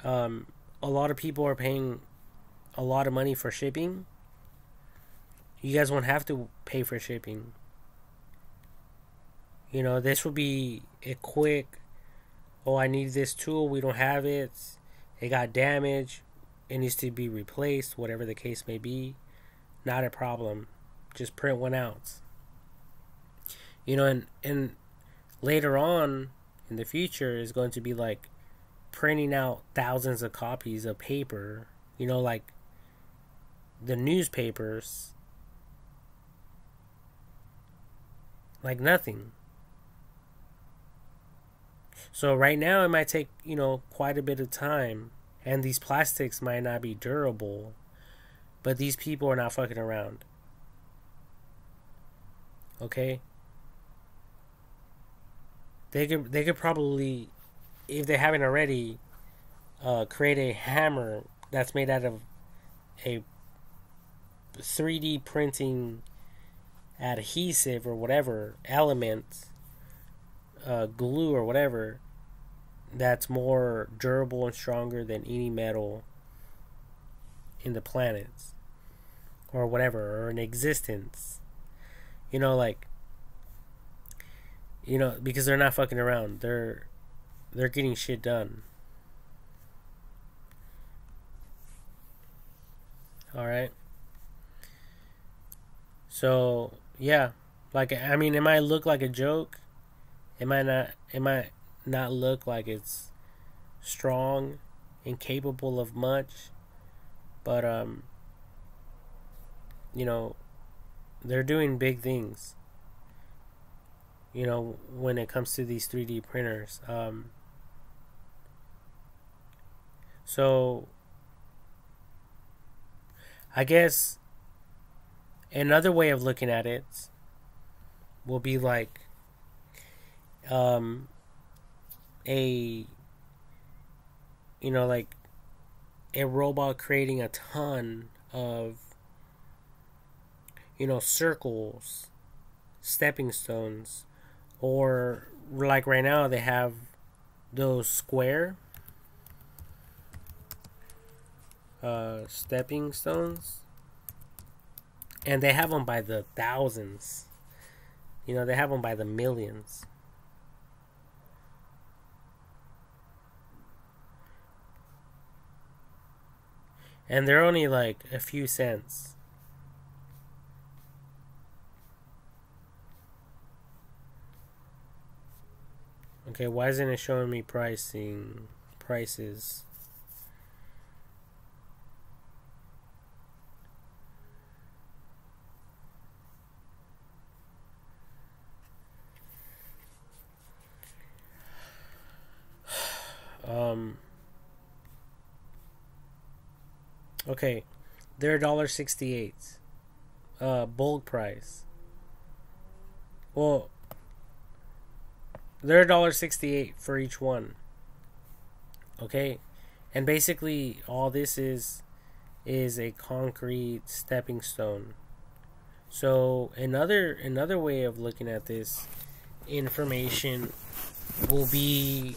A lot of people are paying a lot of money for shipping. You guys won't have to pay for shipping. This will be a quick, I need this tool, we don't have it, it got damaged, it needs to be replaced, whatever the case may be. Not a problem. just print one out. You know, and later on in the future is going to be like printing out thousands of copies of paper, you know, like the newspapers, like nothing. So right now it might take, you know, quite a bit of time, and these plastics might not be durable, but these people are not fucking around. Okay? They could probably, if they haven't already, create a hammer that's made out of a 3D printing adhesive or whatever element, glue or whatever, that's more durable and stronger than any metal in the planets or whatever, or in existence. You know, like, you know, because they're not fucking around. They're getting shit done. All right. So yeah, like, I mean, it might look like a joke. It might not. It might not look like it's strong and capable of much, but you know, they're doing big things. You know, when it comes to these 3D printers. So I guess another way of looking at it will be like a, you know, like a robot creating a ton of, you know, circles, stepping stones, or like right now they have those square stepping stones, and they have them by the thousands. You know, they have them by the millions. And they're only like a few cents. Okay, why isn't it showing me prices? Okay, they're $1.68. Bulk price. Well, they're $1.68 for each one. Okay, and basically all this is a concrete stepping stone. So another way of looking at this information will be,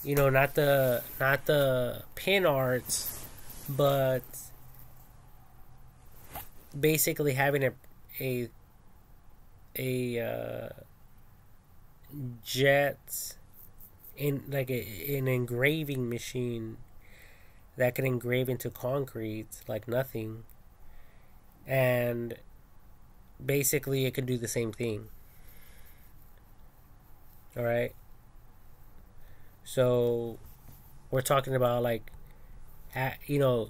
you know, not the pin arts, but basically having a jet in like an engraving machine that can engrave into concrete like nothing, and basically it can do the same thing. All right, so we're talking about like, you know,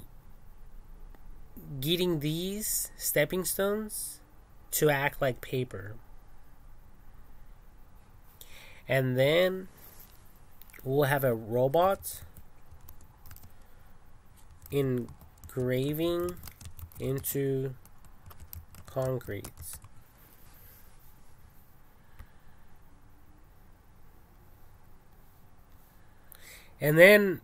getting these stepping stones to act like paper, and then we'll have a robot engraving into concrete. And then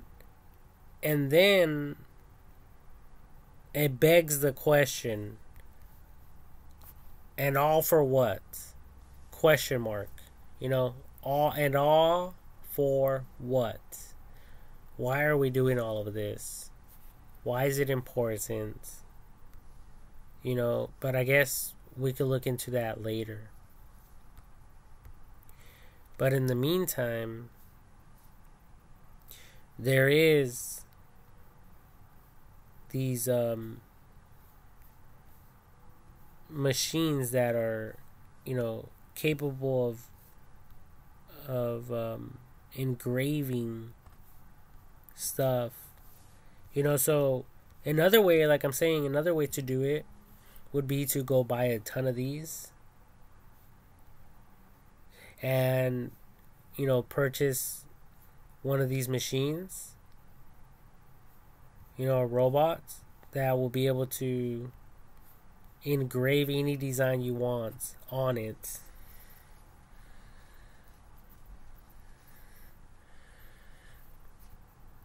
it begs the question, and all for what? Question mark. You know, all for what? Why are we doing all of this? Why is it important? You know, but I guess we could look into that later. But in the meantime, there is these machines that are, capable of engraving stuff. So another way, like I'm saying, another way to do it would be to go buy a ton of these and purchase one of these machines, a robot that will be able to engrave any design you want on it.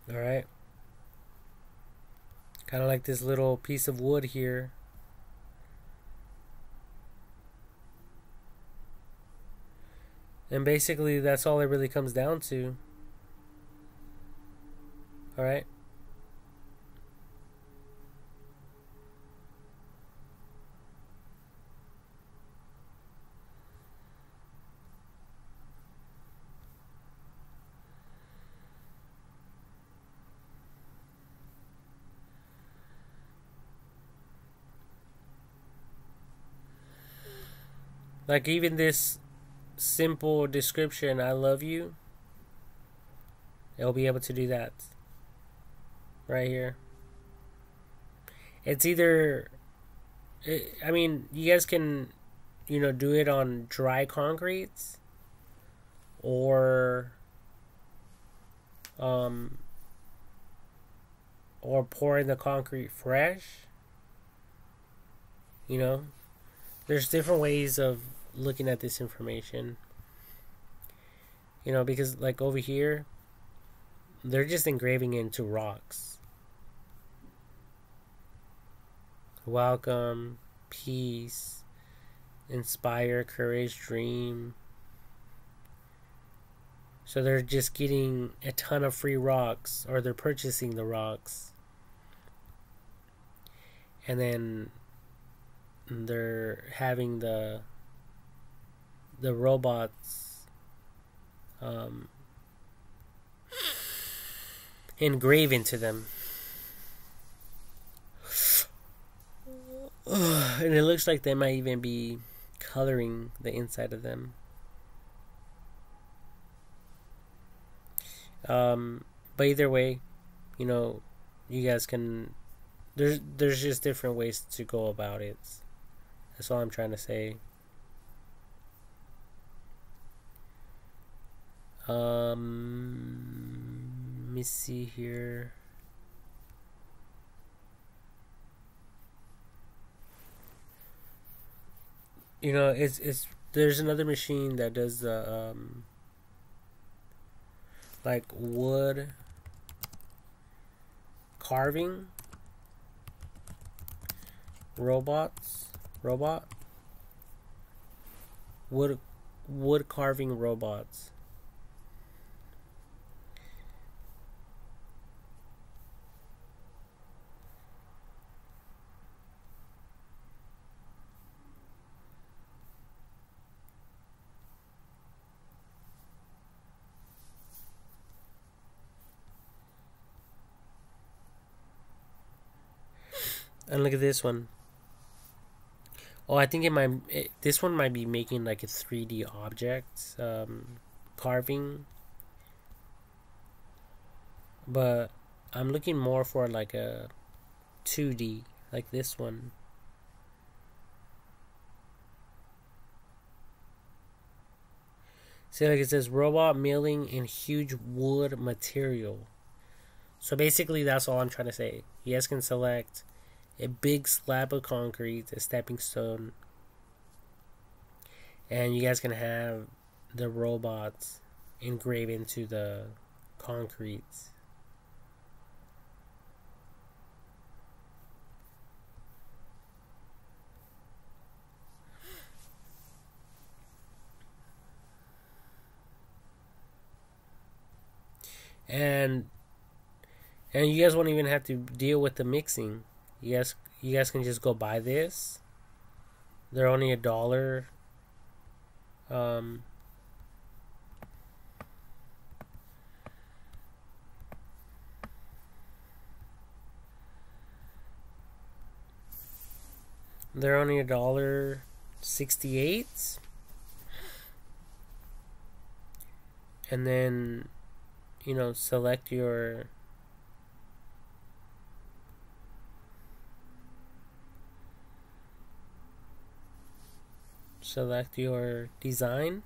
Alright, kind of like this little piece of wood here. And basically that's all it really comes down to. Alright. Like even this simple description, I love you, it'll be able to do that right here. It's either, I mean, you guys can, do it on dry concrete or pour in the concrete fresh. There's different ways of looking at this information. Because like over here, they're just engraving into rocks. Welcome, peace, inspire, courage, dream. So they're just getting a ton of free rocks, or they're purchasing the rocks. And then they're having the robots engrave into them. And it looks like they might even be coloring the inside of them. But either way, you guys can, there's just different ways to go about it. That's all I'm trying to say. Let me see here. It's there's another machine that does the like wood carving robot wood carving robots. And look at this one. Oh, I think this one might be making like a 3D object carving. But I'm looking more for like a 2D, like this one. See, like it says robot milling in huge wood material. So basically that's all I'm trying to say. You guys can select a big slab of concrete, a stepping stone, and you guys can have the robots engrave into the concrete. And you guys won't even have to deal with the mixing. You guys can just go buy this. They're only $1. They're only $1.68. And then, select your design.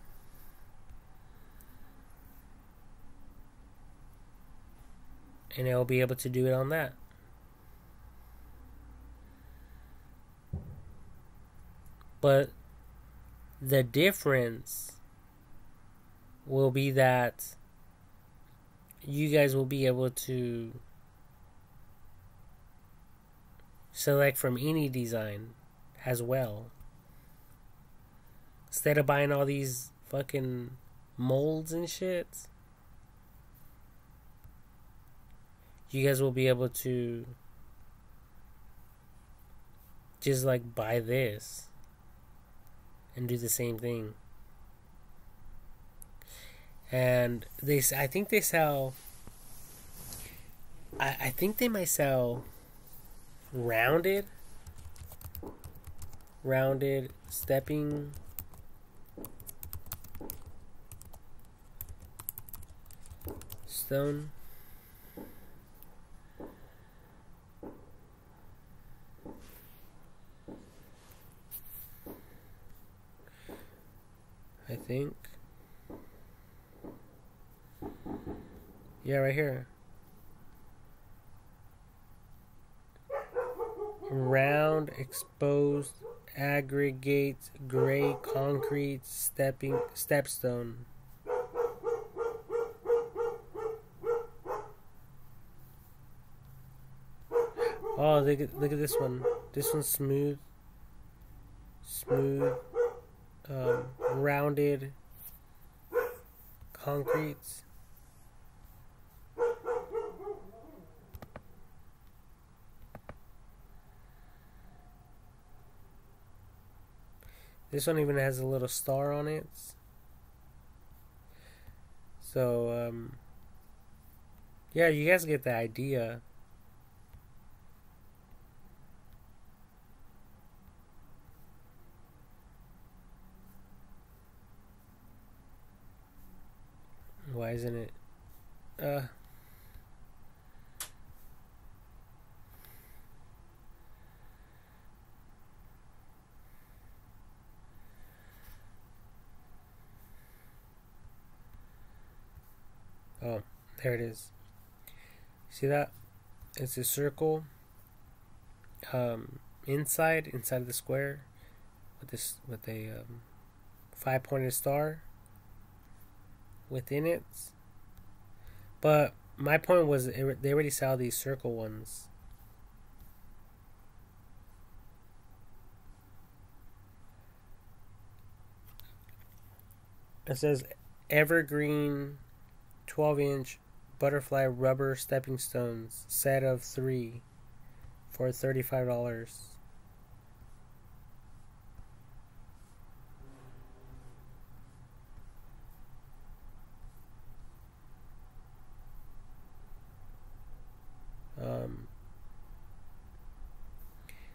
And it will be able to do it on that. But the difference will be that you guys will be able to select from any design as well. Instead of buying all these fucking molds and shit, you guys will be able to just like buy this and do the same thing. And I think they sell, I think they might sell rounded stepping stone. I think. Yeah, right here. Round, exposed, aggregate, gray, concrete, stepstone. Oh, look at this one. This one's smooth, rounded, concrete. This one even has a little star on it. So, yeah, you guys get the idea. Why isn't it? Oh, there it is. See that? It's a circle. Inside of the square, with a 5-pointed star within it. But my point was, they already sell these circle ones. It says evergreen 12-inch butterfly rubber stepping stones, set of 3 for $35.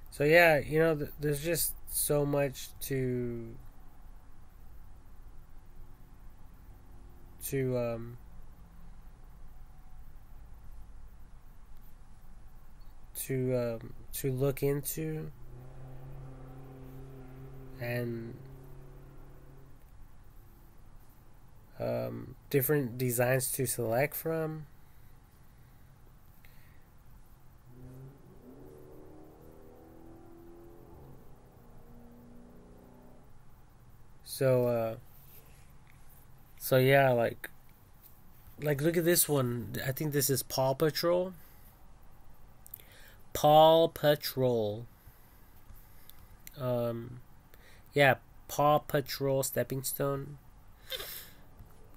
So yeah, there's just so much to look into, and different designs to select from. So yeah, like look at this one. I think this is Paw Patrol. Paw Patrol. Yeah, Paw Patrol stepping stone.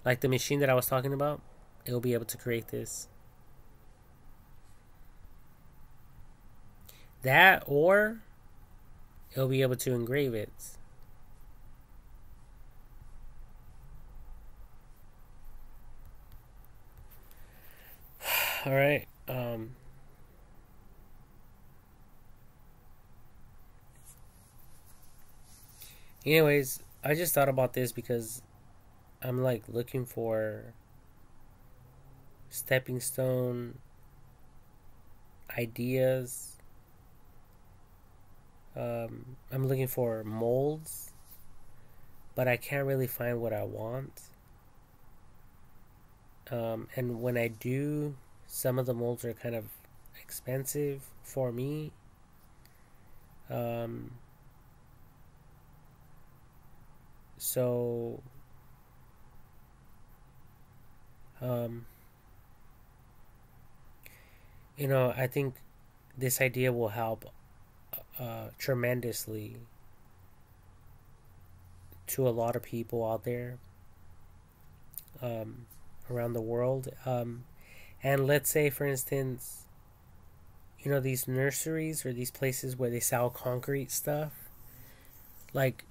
Like the machine that I was talking about, it will be able to create this. That, or it'll be able to engrave it. All right. Anyways, I just thought about this because I'm like looking for stepping stone ideas. I'm looking for molds, but I can't really find what I want. And when I do, some of the molds are kind of expensive for me. Um, so, um, I think this idea will help tremendously to a lot of people out there, um, around the world. And let's say, for instance, these nurseries or these places where they sell concrete stuff. Like,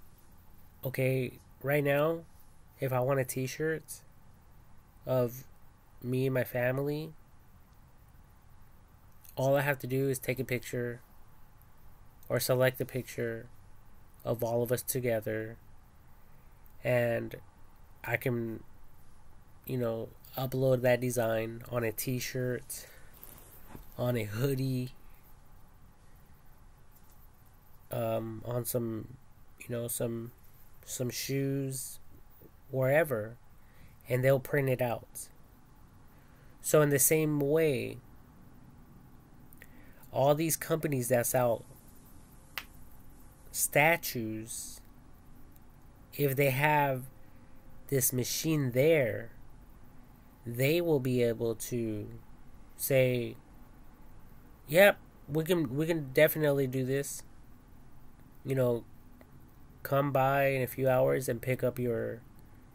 okay, right now, if I want a t shirt of me and my family, all I have to do is take a picture or select a picture of all of us together, and I can, upload that design on a t shirt, on a hoodie, on some, some shoes, wherever, and they'll print it out. So in the same way, all these companies that sell statues, if they have this machine there, they will be able to say, "Yep, we can definitely do this. You know, come by in a few hours and pick up your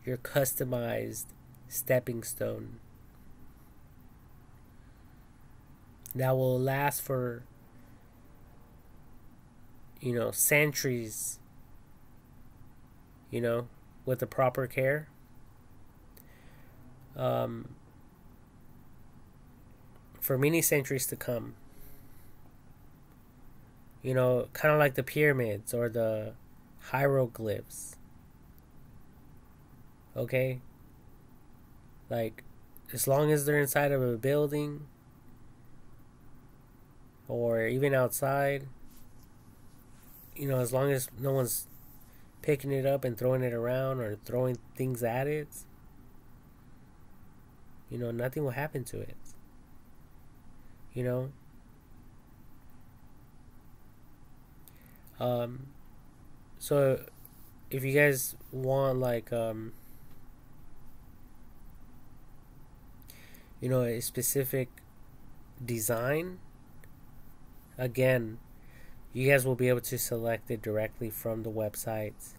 customized stepping stone that will last for centuries, with the proper care." um, for many centuries to come. Kind of like the pyramids or the hieroglyphs. Okay? Like, as long as they're inside of a building or even outside, as long as no one's picking it up and throwing it around or throwing things at it, nothing will happen to it. You know? So if you guys want like a specific design, again, you guys will be able to select it directly from the website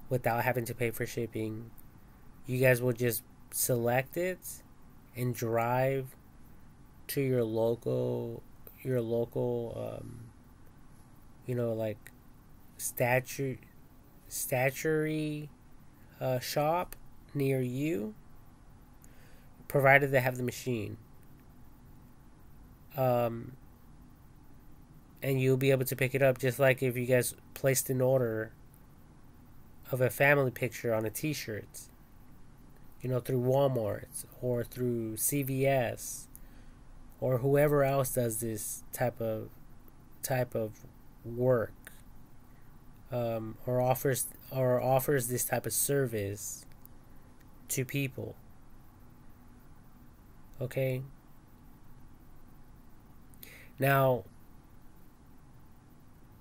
without having to pay for shipping. You guys will just select it and drive to your local like statuary shop near you, provided they have the machine. And you'll be able to pick it up, just like if you guys placed an order of a family picture on a t-shirt, through Walmart or through CVS or whoever else does this type of work, or offers this type of service to people. Okay? Now,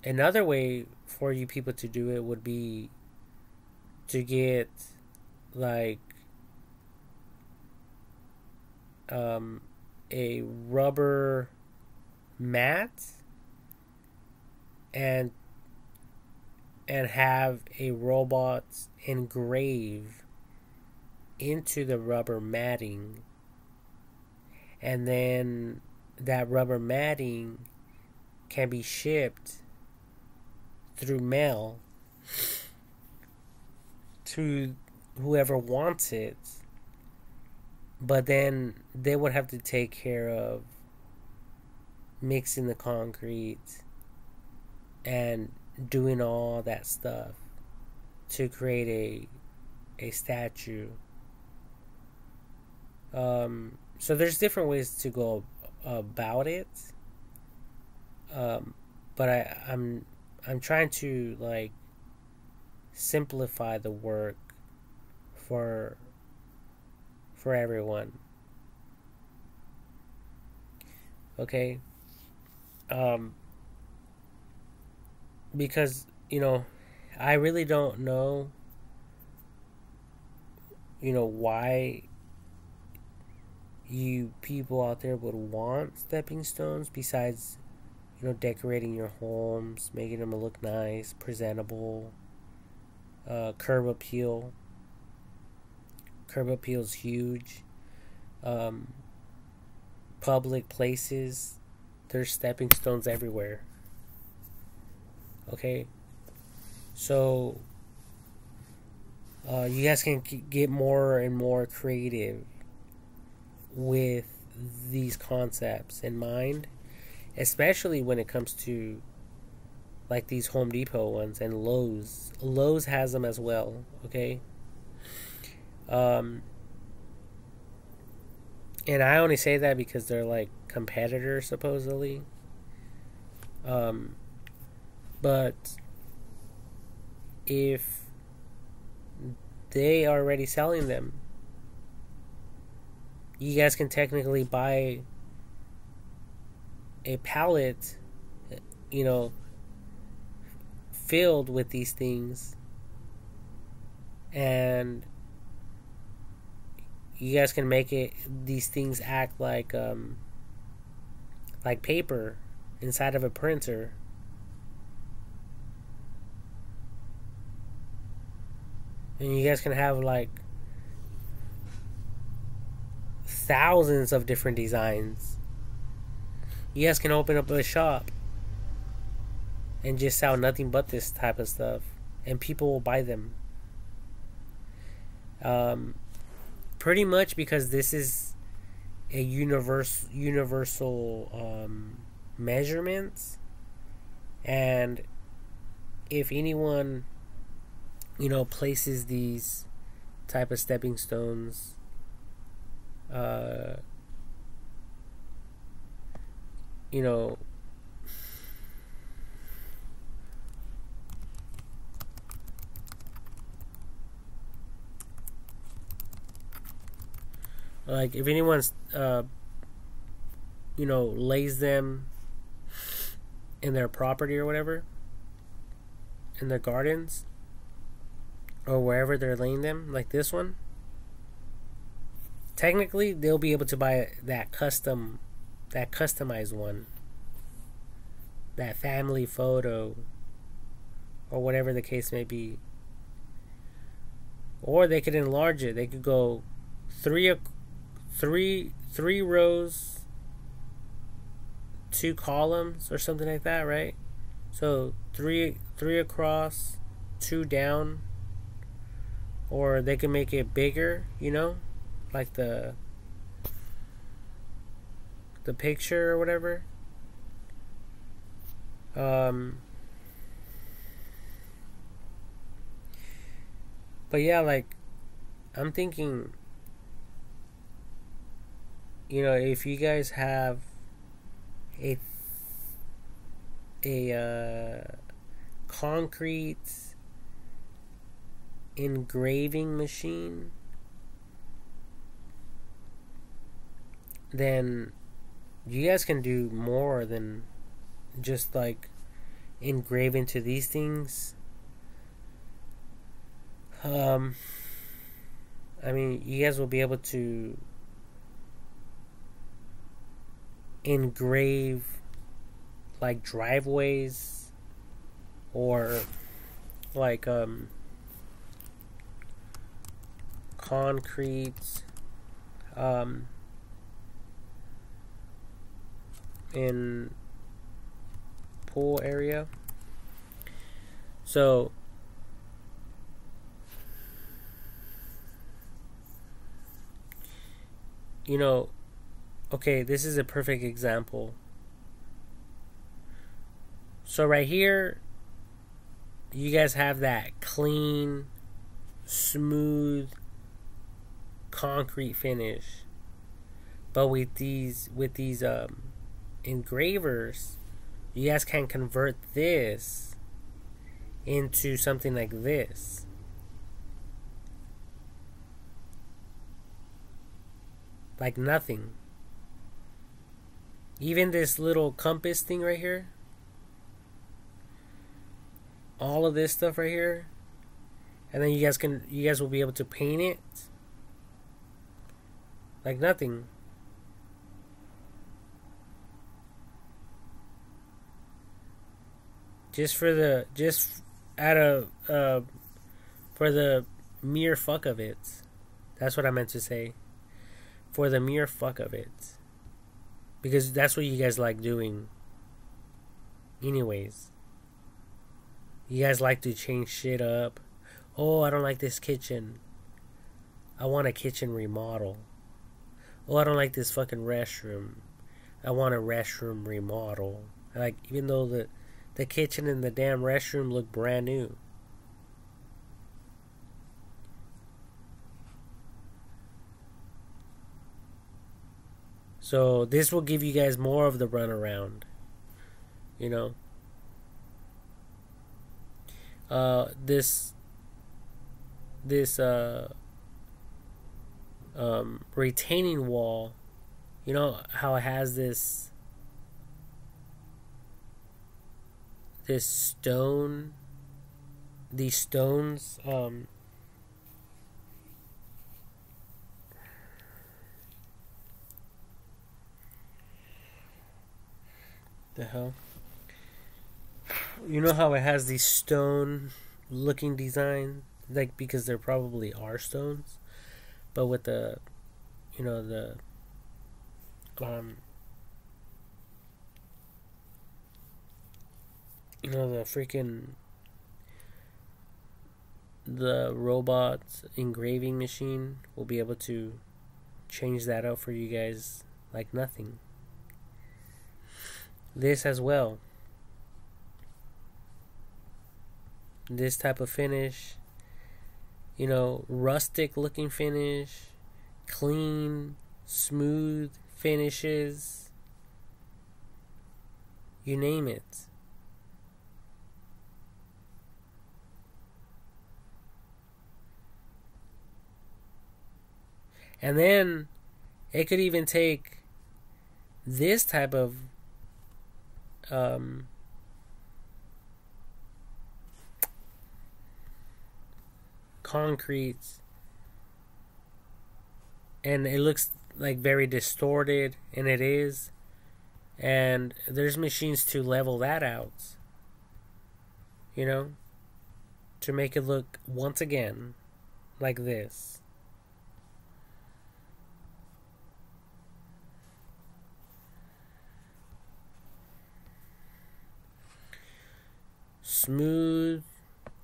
another way for you people to do it would be to get like a rubber mat and have a robot engrave into the rubber matting, and then that rubber matting can be shipped through mail to whoever wants it, but then they would have to take care of mixing the concrete and doing all that stuff. to create a statue. So there's different ways to go about it. But I'm trying to like simplify the work for everyone. Okay? Because, I really don't know, why you people out there would want stepping stones besides, decorating your homes, making them look nice, presentable, curb appeal. Curb appeal is huge. Public places, there's stepping stones everywhere. Okay? So, you guys can get more and more creative with these concepts in mind, especially when it comes to like these Home Depot ones and Lowe's. Lowe's has them as well, okay? And I only say that because they're like competitors supposedly. But if they are already selling them, you guys can technically buy a pallet, filled with these things, and you guys can make these things act like paper inside of a printer. And you guys can have like thousands of different designs. You guys can open up a shop and just sell nothing but this type of stuff, and people will buy them. Pretty much because this is a universal measurements, and if anyone places these type of stepping stones like if anyone's lays them in their property or whatever, in their gardens or wherever they're laying them, like this one, technically they'll be able to buy that customized one, that family photo, or whatever the case may be. Or they could enlarge it. They could go three rows, 2 columns, or something like that, right? So three across, 2 down. Or they can make it bigger, like the picture or whatever. But yeah, like I'm thinking, if you guys have a concrete engraving machine, then you guys can do more than just like engrave into these things. I mean, you guys will be able to engrave like driveways, or like concrete in pool area. So okay, this is a perfect example. So right here, you guys have that clean, smooth concrete finish. But with these engravers, you guys can convert this into something like this. Like nothing. Even this little compass thing right here, all of this stuff right here, and then you guys will be able to paint it like nothing. For the mere fuck of it. That's what I meant to say. For the mere fuck of it. Because that's what you guys like doing. Anyways. You guys like to change shit up. Oh, I don't like this kitchen. I want a kitchen remodel. Oh, I don't like this fucking restroom. I want a restroom remodel. Like, even though the kitchen and the damn restroom look brand new. So this will give you guys more of the runaround. You know? This retaining wall, you know how it has this stone, these stones, the hell, you know how it has these stone looking design, like, because there probably are stones, but with the, you know, the you know, the freaking, the robot engraving machine will be able to change that out for you guys like nothing. This as well. This type of finish, you know, rustic looking finish, clean, smooth finishes, you name it. And then it could even take this type of concrete, and it looks like very distorted, and it is, and there's machines to level that out, you know, to make it look once again like this. Smooth.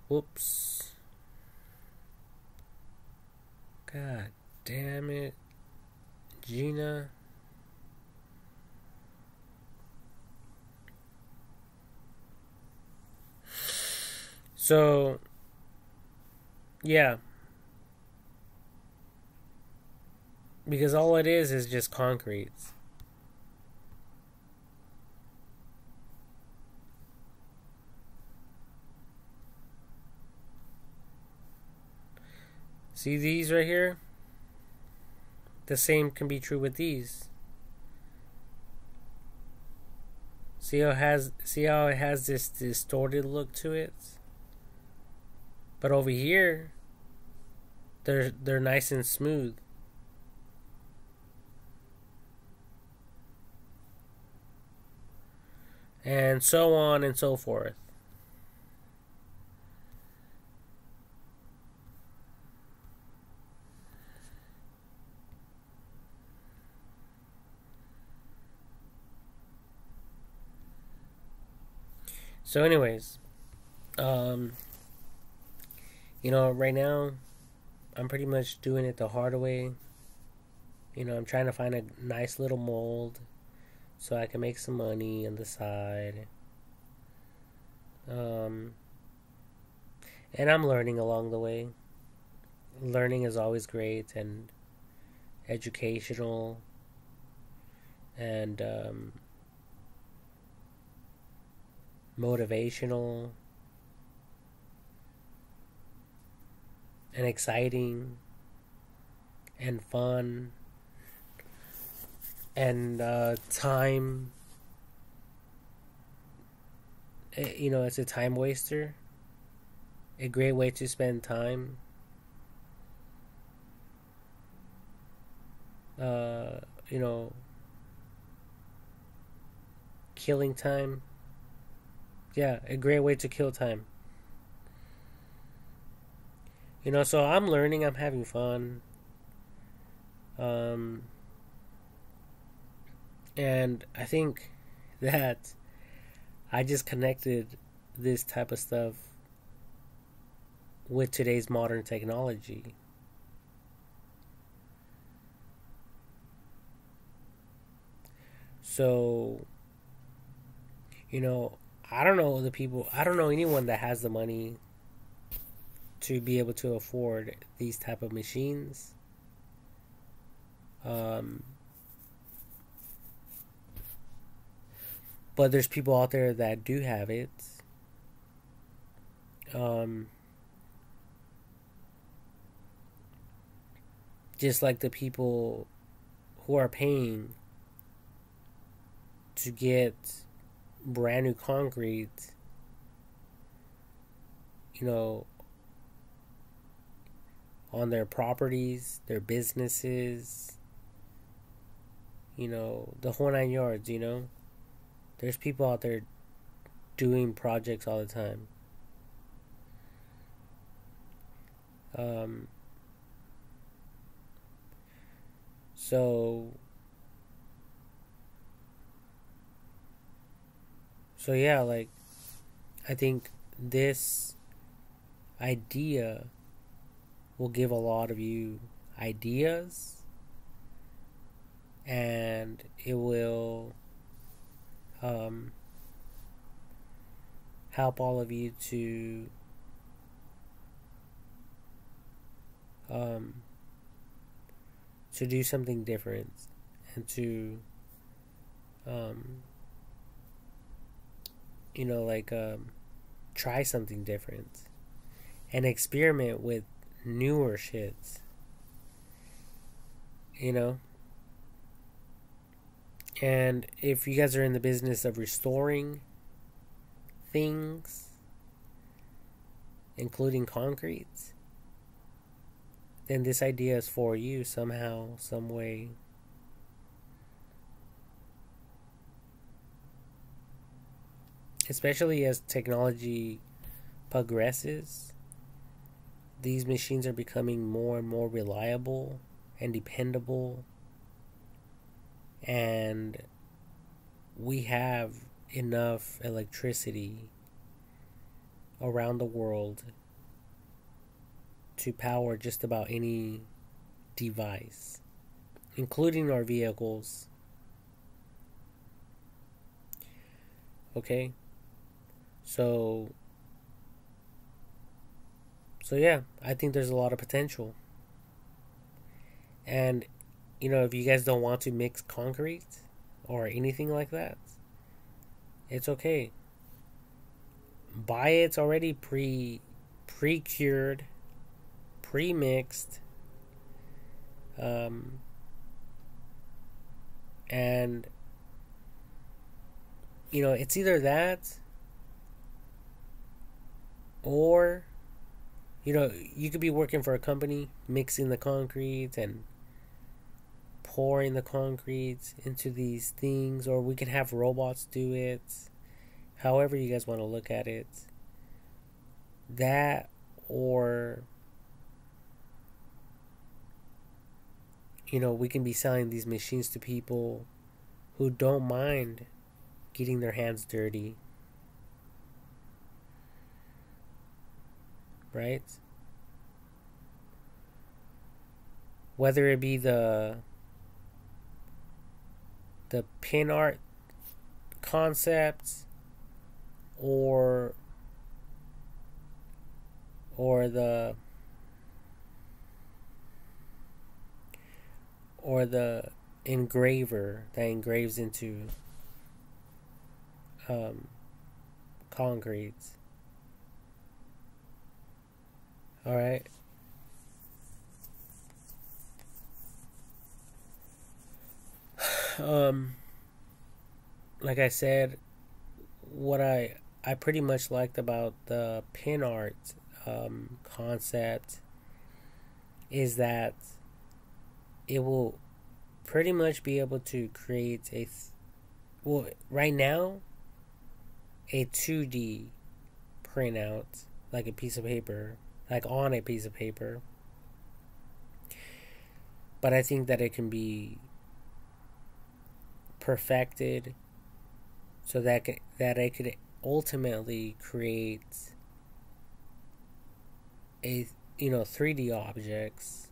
Whoops. God damn it, Gina. So, yeah. Because all it is just concrete. See these right here? The same can be true with these. See how it has this distorted look to it? But over here, they're nice and smooth. And so on and so forth. So anyways, you know, right now I'm pretty much doing it the hard way. You know, I'm trying to find a nice little mold so I can make some money on the side. And I'm learning along the way. Learning is always great and educational and motivational and exciting and fun and time. It's a time waster. A great way to spend time. Uh, you know, killing time. Yeah, a great way to kill time. So I'm learning, I'm having fun. Um, and I think that I just connected this type of stuff with today's modern technology. So, I don't know I don't know anyone that has the money to be able to afford these type of machines. Um, but there's people out there that do have it. Um, just like the people who are paying to get brand new concrete, you know, on their properties, their businesses, the whole 9 yards. There's people out there doing projects all the time. Um, so, yeah, like, I think this idea will give a lot of you ideas, and it will help all of you um, to do something different and to um, try something different and experiment with newer shits. And if you guys are in the business of restoring things, including concrete, then this idea is for you somehow, some way. Especially as technology progresses, these machines are becoming more and more reliable and dependable, and we have enough electricity around the world to power just about any device, including our vehicles. Okay? So yeah, I think there's a lot of potential. And if you guys don't want to mix concrete or anything like that, it's okay. Buy it already pre-cured, pre-mixed, and it's either that or you could be working for a company mixing the concrete and pouring the concrete into these things, or we can have robots do it. However you guys want to look at it. That, or we can be selling these machines to people who don't mind getting their hands dirty. Right? Whether it be the pin art concepts, or or the engraver that engraves into concrete. All right. Um, like I said, what I pretty much liked about the pin art concept is that it will pretty much be able to create well, right now, a 2D printout, like a piece of paper, like on a piece of paper. But I think that it can be perfected so that it could ultimately create a 3D objects.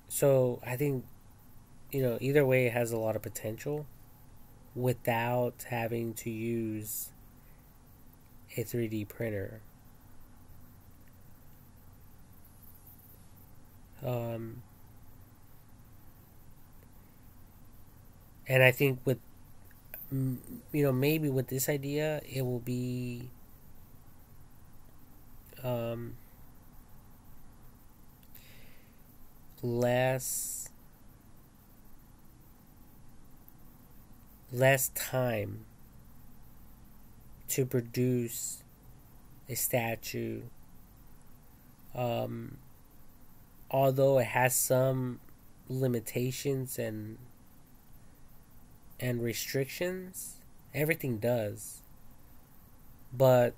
So I think either way it has a lot of potential without having to use a 3D printer. And I think with maybe with this idea it will be less time to produce a statue, although it has some limitations and restrictions. Everything does, but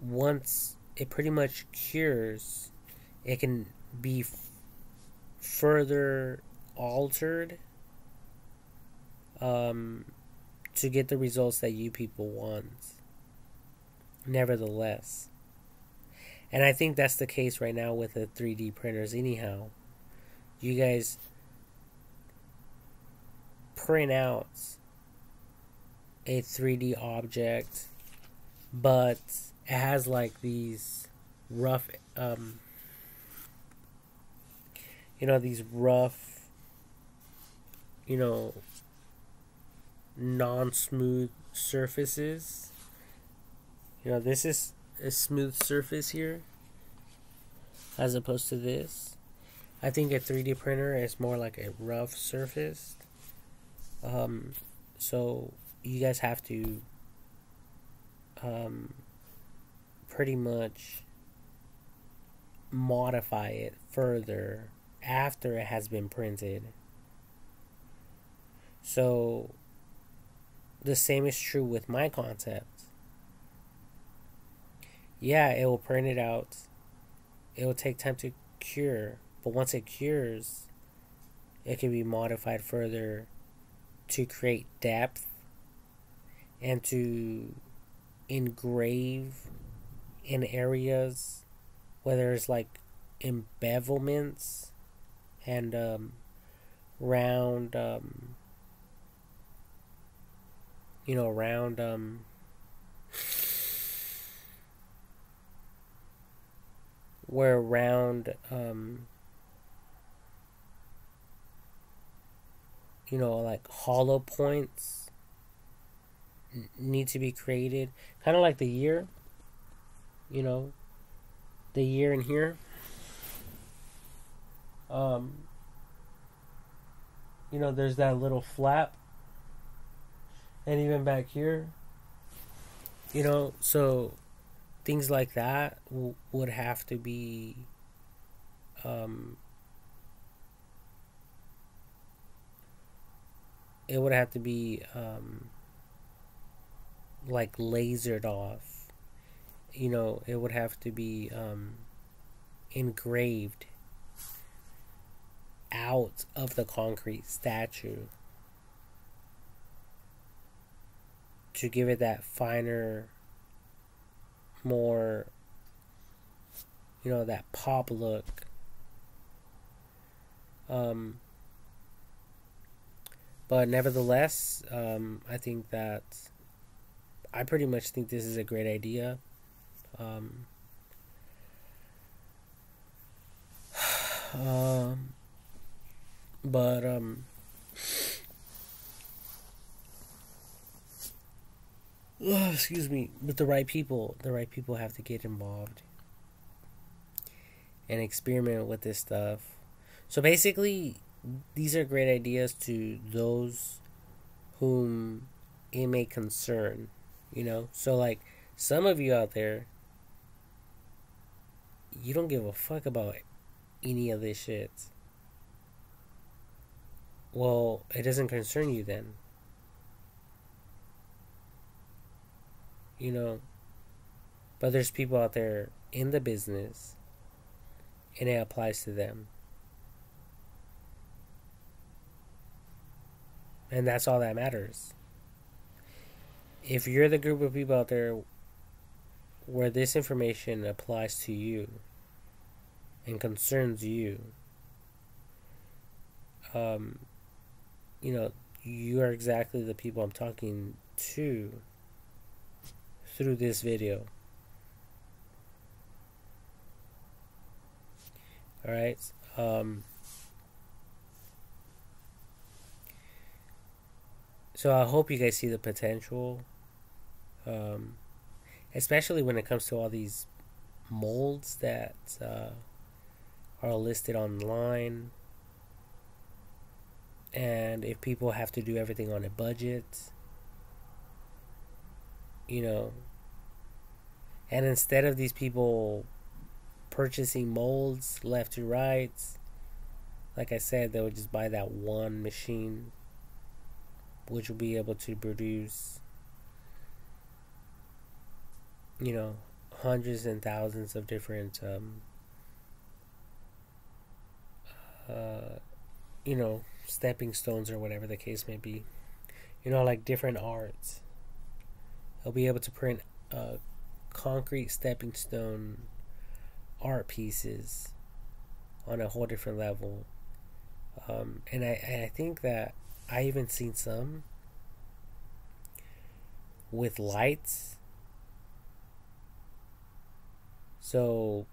once it pretty much cures, it can be further altered to get the results that you people want, nevertheless. And I think that's the case right now with the 3D printers anyhow. You guys print out a 3D object, but it has like these rough these rough non-smooth surfaces. This is a smooth surface here as opposed to this. I think a 3D printer is more like a rough surface. So you guys have to pretty much modify it further after it has been printed. So the same is true with my concept. Yeah, it will print it out. It will take time to cure, but once it cures, it can be modified further to create depth and to engrave in areas where there's like embezzlements and round where round like hollow points need to be created, kind of like the year in here. There's that little flap, and even back here, so things like that would have to be it would have to be like lasered off. It would have to be engraved out of the concrete statue to give it that finer, more that pop look. But nevertheless, I think that I pretty much think this is a great idea. Um, um, but excuse me. But the right people have to get involved and experiment with this stuff. So basically, these are great ideas to those whom it may concern, you know? So, like, some of you out there, you don't give a fuck about any of this shit. Well, it doesn't concern you then. You know? But there's people out there in the business, and it applies to them. And that's all that matters. If you're the group of people out there where this information applies to you and concerns you, you know, you are exactly the people I'm talking to through this video. Alright? So I hope you guys see the potential, especially when it comes to all these molds that are listed online. And if people have to do everything on a budget, you know, and instead of these people purchasing molds left to right, like I said, they would just buy that one machine, which will be able to produce, you know, hundreds and thousands of different, you know, stepping stones or whatever the case may be. You know, like different arts. They'll be able to print concrete stepping stone art pieces on a whole different level. And I think that I even seen some with lights. So,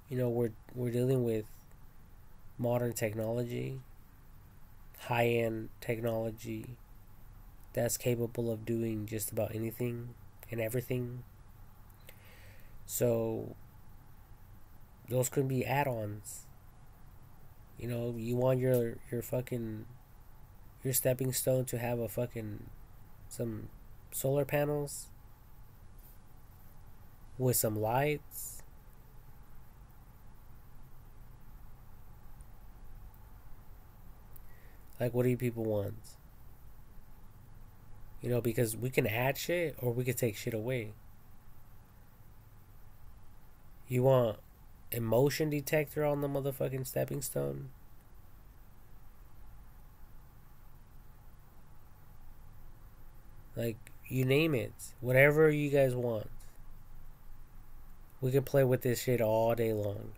you know, we're dealing with modern technology, high-end technology that's capable of doing just about anything and everything. So those could be add-ons. You know, you want your fucking your stepping stone to have a fucking some solar panels with some lights. Like, what do you people want? You know, because we can add shit or we can take shit away. You want a motion detector on the motherfucking stepping stone? Like, you name it. Whatever you guys want. We can play with this shit all day long.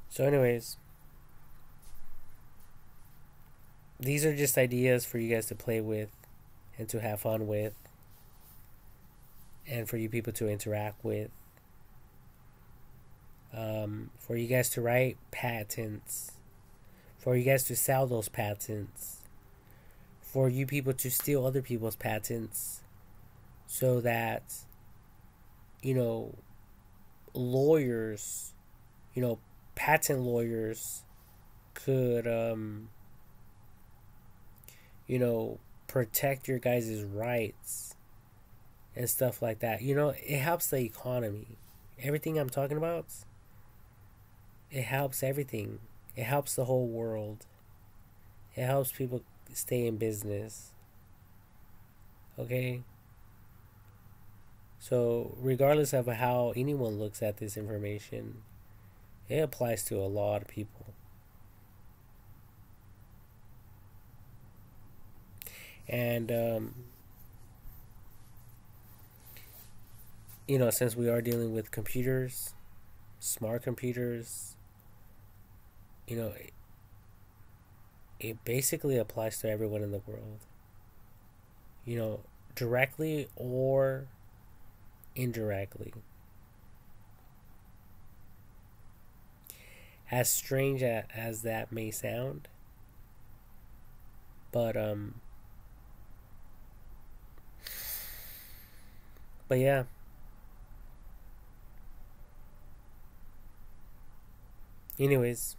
So anyways, these are just ideas for you guys to play with and to have fun with and for you people to interact with. For you guys to write patents, for you guys to sell those patents, for you people to steal other people's patents so that, you know, lawyers, you know, patent lawyers could, you know, protect your guys' rights and stuff like that. You know, it helps the economy. Everything I'm talking about, it helps everything. It helps the whole world. It helps people stay in business. Okay? So, regardless of how anyone looks at this information, it applies to a lot of people. And, you know, since we are dealing with computers, smart computers, you know, it basically applies to everyone in the world. You know, directly or indirectly. As strange as that may sound, but yeah. Anyways,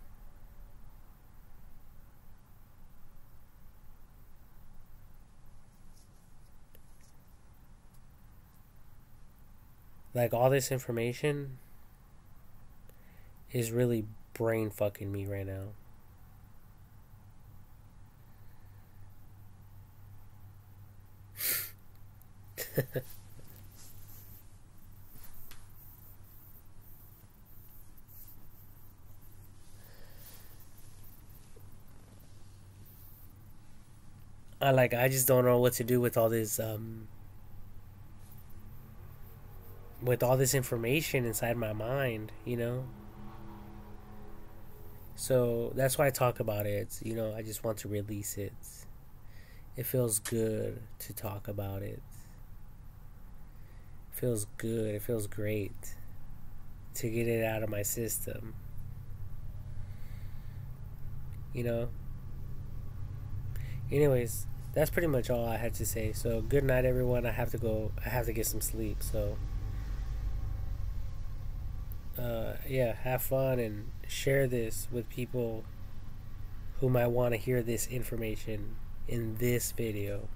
like all this information is really brain fucking me right now. I just don't know what to do with all this with all this information inside my mind, you know? So that's why I talk about it. You know, I just want to release it. It feels good to talk about it. It feels good. It feels great to get it out of my system. You know? Anyways, that's pretty much all I had to say. So, good night, everyone. I have to go. I have to get some sleep. So, yeah, have fun and share this with people who might want to hear this information in this video.